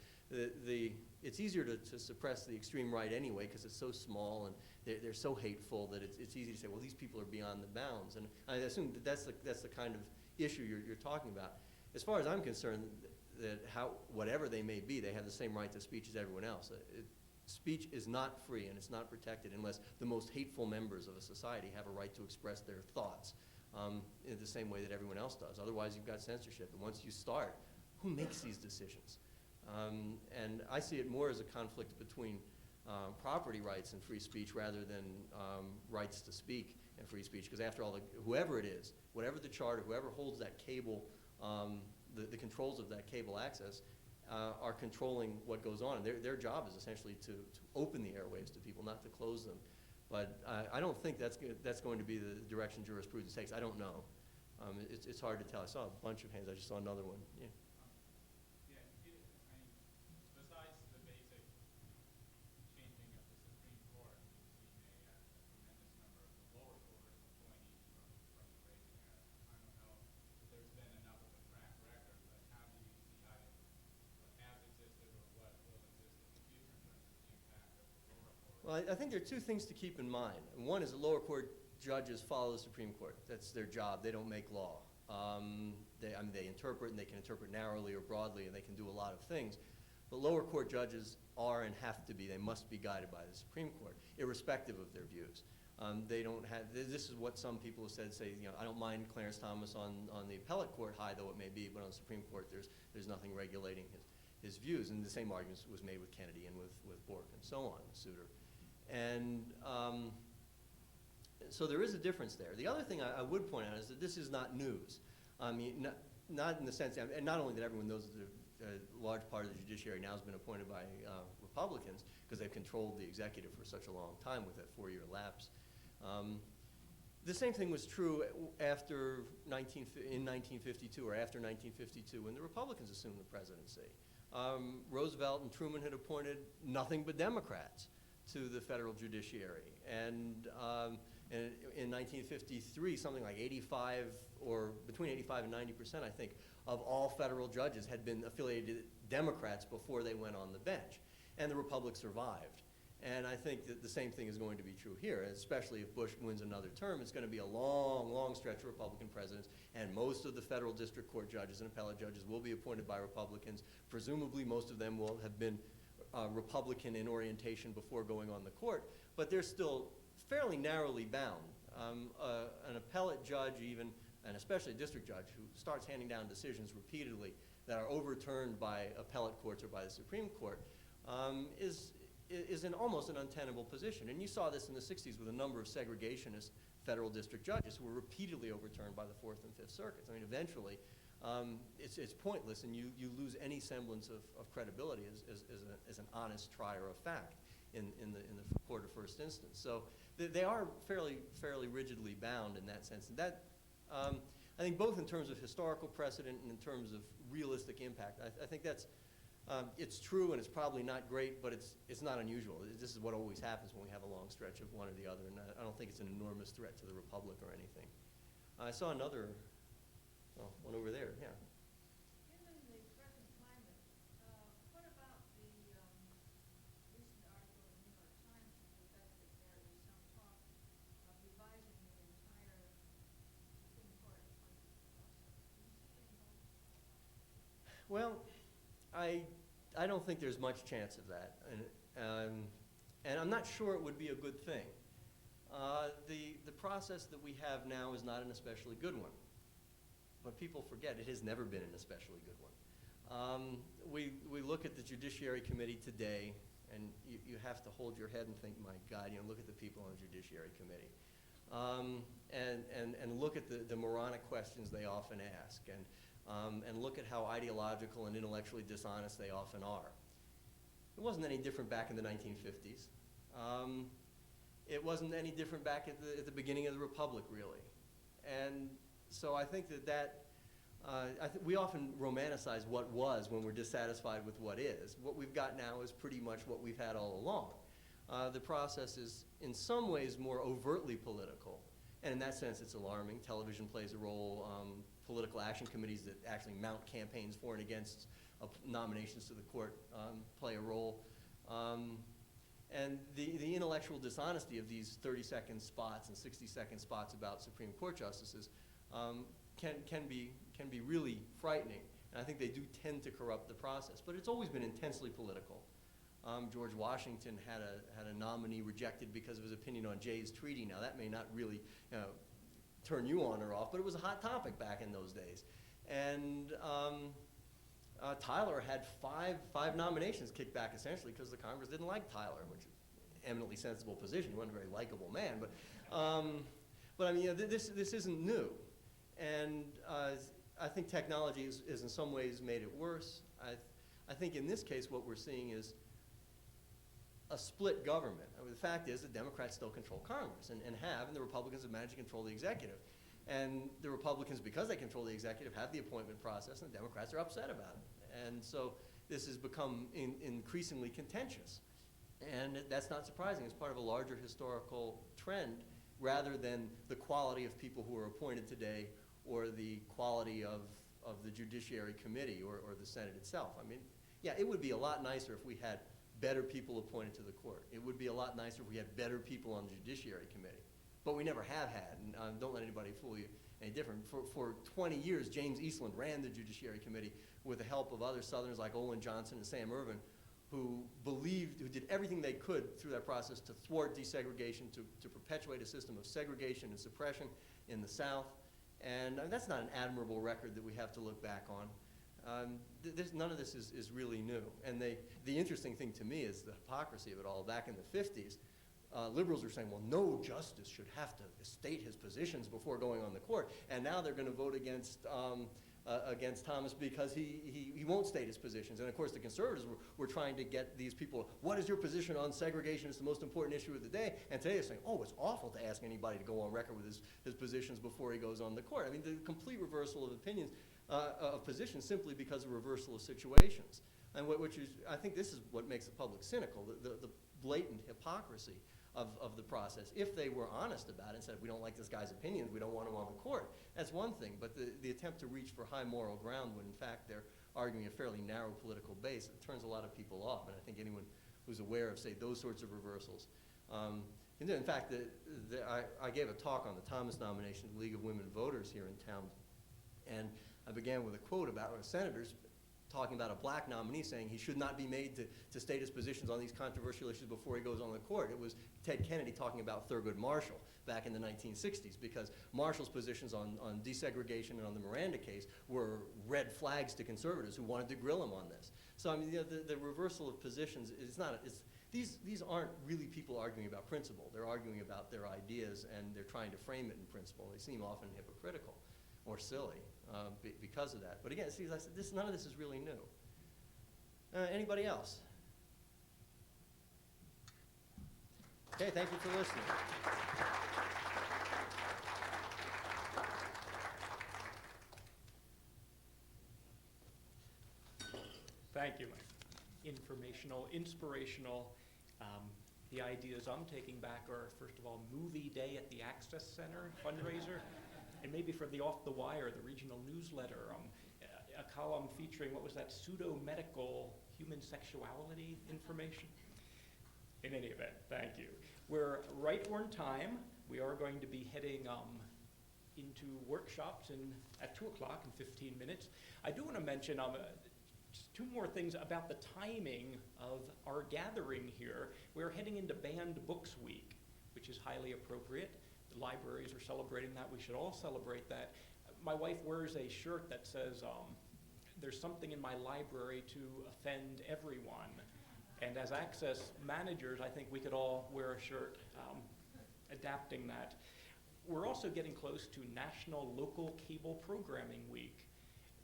it's easier to suppress the extreme right anyway because it's so small and they're so hateful that it's easy to say, well, these people are beyond the bounds. And I assume that's the kind of issue you're talking about. As far as I'm concerned, that whatever they may be, they have the same right to speech as everyone else. Speech is not free and it's not protected unless the most hateful members of a society have a right to express their thoughts in the same way that everyone else does. Otherwise, you've got censorship. And once you start, who makes these decisions? And I see it more as a conflict between property rights and free speech rather than rights to speak and free speech. Because after all, whoever it is, whatever the charter, whoever holds that cable, the controls of that cable access, are controlling what goes on. And their job is essentially to open the airwaves to people, not to close them. But I don't think that's going to be the direction jurisprudence takes. I don't know. It's hard to tell. I saw a bunch of hands. I just saw another one. Yeah. Besides the basic changing of the Supreme Court, we've seen a tremendous number of the lower court appointees from the Reagan era. I don't know if there's been enough of a track record, but how do you see either what has existed or what will exist in the future in terms of the impact of the lower court? Well, I think there are two things to keep in mind. One is the lower court judges follow the Supreme Court. That's their job. They don't make law. They interpret, and they can interpret narrowly or broadly, and they can do a lot of things. But lower court judges are and have to be, they must be guided by the Supreme Court, irrespective of their views. They don't have, this is what some people have said, I don't mind Clarence Thomas on the appellate court, high though it may be, but on the Supreme Court there's nothing regulating his views. And the same argument was made with Kennedy and with Bork and so on, Souter. And so there is a difference there. The other thing I would point out is that this is not news. I mean, not in the sense, and not only that everyone knows that a large part of the judiciary now has been appointed by Republicans because they've controlled the executive for such a long time with that 4-year lapse. The same thing was true in 1952 or after 1952 when the Republicans assumed the presidency. Roosevelt and Truman had appointed nothing but Democrats to the federal judiciary. And in 1953, something like 85 or between 85 and 90%, I think, of all federal judges had been affiliated Democrats before they went on the bench. And the Republic survived. And I think that the same thing is going to be true here, especially if Bush wins another term. It's going to be a long, long stretch of Republican presidents, and most of the federal district court judges and appellate judges will be appointed by Republicans. Presumably, most of them will have been Republican in orientation before going on the court, but they're still fairly narrowly bound. An appellate judge even, and especially a district judge, who starts handing down decisions repeatedly that are overturned by appellate courts or by the Supreme Court, is in almost an untenable position. And you saw this in the 60s with a number of segregationist federal district judges who were repeatedly overturned by the Fourth and Fifth Circuits. I mean, eventually, it's pointless, and you lose any semblance of credibility as an honest trier of fact in the court of first instance. So they are fairly rigidly bound in that sense. And that, I think both in terms of historical precedent and in terms of realistic impact, I think that's, it's true and it's probably not great, but it's not unusual. This is what always happens when we have a long stretch of one or the other, and I don't think it's an enormous threat to the Republic or anything. I saw another, one over there, yeah. Given the present climate, what about the recent article in the New York Times to the effect that there is some talk of revising the entire Supreme Court appointment process? Do you see any hope? Well, I don't think there's much chance of that, and I'm not sure it would be a good thing. The process that we have now is not an especially good one. but people forget it has never been an especially good one. We look at the Judiciary Committee today, and you have to hold your head and think, my God, look at the people on the Judiciary Committee. And look at the moronic questions they often ask, and look at how ideological and intellectually dishonest they often are. It wasn't any different back in the 1950s. It wasn't any different back at the beginning of the Republic, really. And so I think we often romanticize what was when we're dissatisfied with what is. What we've got now is pretty much what we've had all along. The process is in some ways more overtly political, and in that sense it's alarming. Television plays a role. Political action committees that actually mount campaigns for and against nominations to the court play a role. And the intellectual dishonesty of these 30-second spots and 60-second spots about Supreme Court justices can be really frightening. And I think they do tend to corrupt the process. But it's always been intensely political. George Washington had a nominee rejected because of his opinion on Jay's Treaty. Now, that may not really turn you on or off, but it was a hot topic back in those days. And Tyler had five nominations kicked back, essentially, because the Congress didn't like Tyler, which is an eminently sensible position. He wasn't a very likable man. But I mean, this isn't new. And I think technology is in some ways made it worse. I think in this case what we're seeing is a split government. I mean, the fact is the Democrats still control Congress and the Republicans have managed to control the executive. And the Republicans, because they control the executive, have the appointment process, and the Democrats are upset about it. And so this has become increasingly contentious. And that's not surprising. It's part of a larger historical trend rather than the quality of people who are appointed today or the quality of the Judiciary Committee or the Senate itself. I mean, yeah, it would be a lot nicer if we had better people appointed to the court. It would be a lot nicer if we had better people on the Judiciary Committee. But we never have had, and don't let anybody fool you any different. For 20 years, James Eastland ran the Judiciary Committee with the help of other Southerners like Olin Johnson and Sam Ervin, who did everything they could through that process to thwart desegregation, to perpetuate a system of segregation and suppression in the South. And that's not an admirable record that we have to look back on. None of this is really new. And the interesting thing to me is the hypocrisy of it all. Back in the 50s, liberals are saying, well, no justice should have to state his positions before going on the court. And now they're going to vote against Thomas because he won't state his positions. And of course, the conservatives were trying to get these people, what is your position on segregation? It's the most important issue of the day. And today they're saying, oh, it's awful to ask anybody to go on record with his positions before he goes on the court. I mean, the complete reversal of opinions, of positions simply because of reversal of situations. And which is, I think this is what makes the public cynical, the blatant hypocrisy of the process. If they were honest about it and said, we don't like this guy's opinions, we don't want him on the court, that's one thing. But the attempt to reach for high moral ground when in fact they're arguing a fairly narrow political base, it turns a lot of people off. And I think anyone who's aware of, say, those sorts of reversals. In fact, I gave a talk on the Thomas nomination of the League of Women Voters here in town. And I began with a quote about senators talking about a black nominee saying he should not be made to state his positions on these controversial issues before he goes on the court. It was Ted Kennedy talking about Thurgood Marshall back in the 1960s, because Marshall's positions on desegregation and on the Miranda case were red flags to conservatives who wanted to grill him on this. So I mean, the reversal of positions is not, these aren't really people arguing about principle. They're arguing about their ideas and they're trying to frame it in principle. They seem often hypocritical or silly because of that. But again, see, as I said, none of this is really new. Anybody else? Okay, thank you for listening. Thank you, Mike. Informational, inspirational. The ideas I'm taking back are, first of all, movie day at the Access Center fundraiser. And maybe for the Off the Wire, the regional newsletter, a column featuring, what was that, pseudo-medical human sexuality information? In any event, thank you. We're right on time. We are going to be heading into workshops at 2 o'clock in 15 minutes. I do want to mention just two more things about the timing of our gathering here. We're heading into Banned Books Week, which is highly appropriate. The libraries are celebrating that. We should all celebrate that. my wife wears a shirt that says, there's something in my library to offend everyone. And as access managers, I think we could all wear a shirt adapting that. We're also getting close to National Local Cable Programming Week.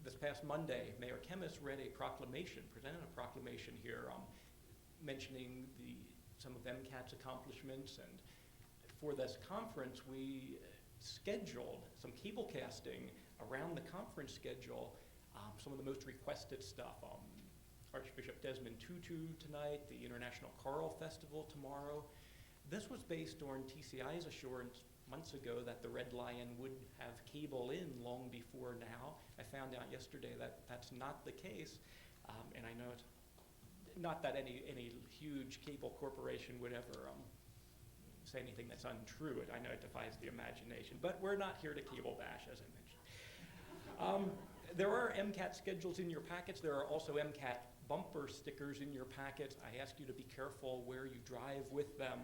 This past Monday, Mayor Kemmis read a proclamation, presented a proclamation here mentioning some of MCAT's accomplishments. And for this conference, we scheduled some cable casting around the conference schedule, some of the most requested stuff. Archbishop Desmond Tutu tonight, the International Choral Festival tomorrow. This was based on TCI's assurance months ago that the Red Lion would have cable in long before now. I found out yesterday that that's not the case, and I know it's not that any huge cable corporation would ever say anything that's untrue. I know it defies the imagination, but we're not here to cable bash, as I mentioned. There are MCAT schedules in your packets. There are also MCAT bumper stickers in your packets. I ask you to be careful where you drive with them.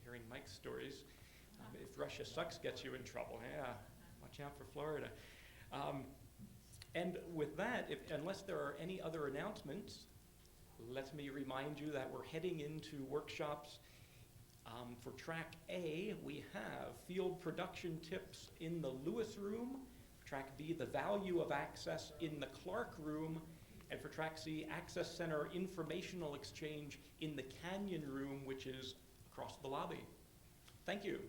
Hearing Mike's stories, if Russia sucks gets you in trouble, yeah, watch out for Florida. And with that, unless there are any other announcements, let me remind you that we're heading into workshops. For track A, we have field production tips in the Lewis room. For track B, the value of access in the Clark room. And for track C, Access Center informational exchange in the Canyon room, which is across the lobby. Thank you.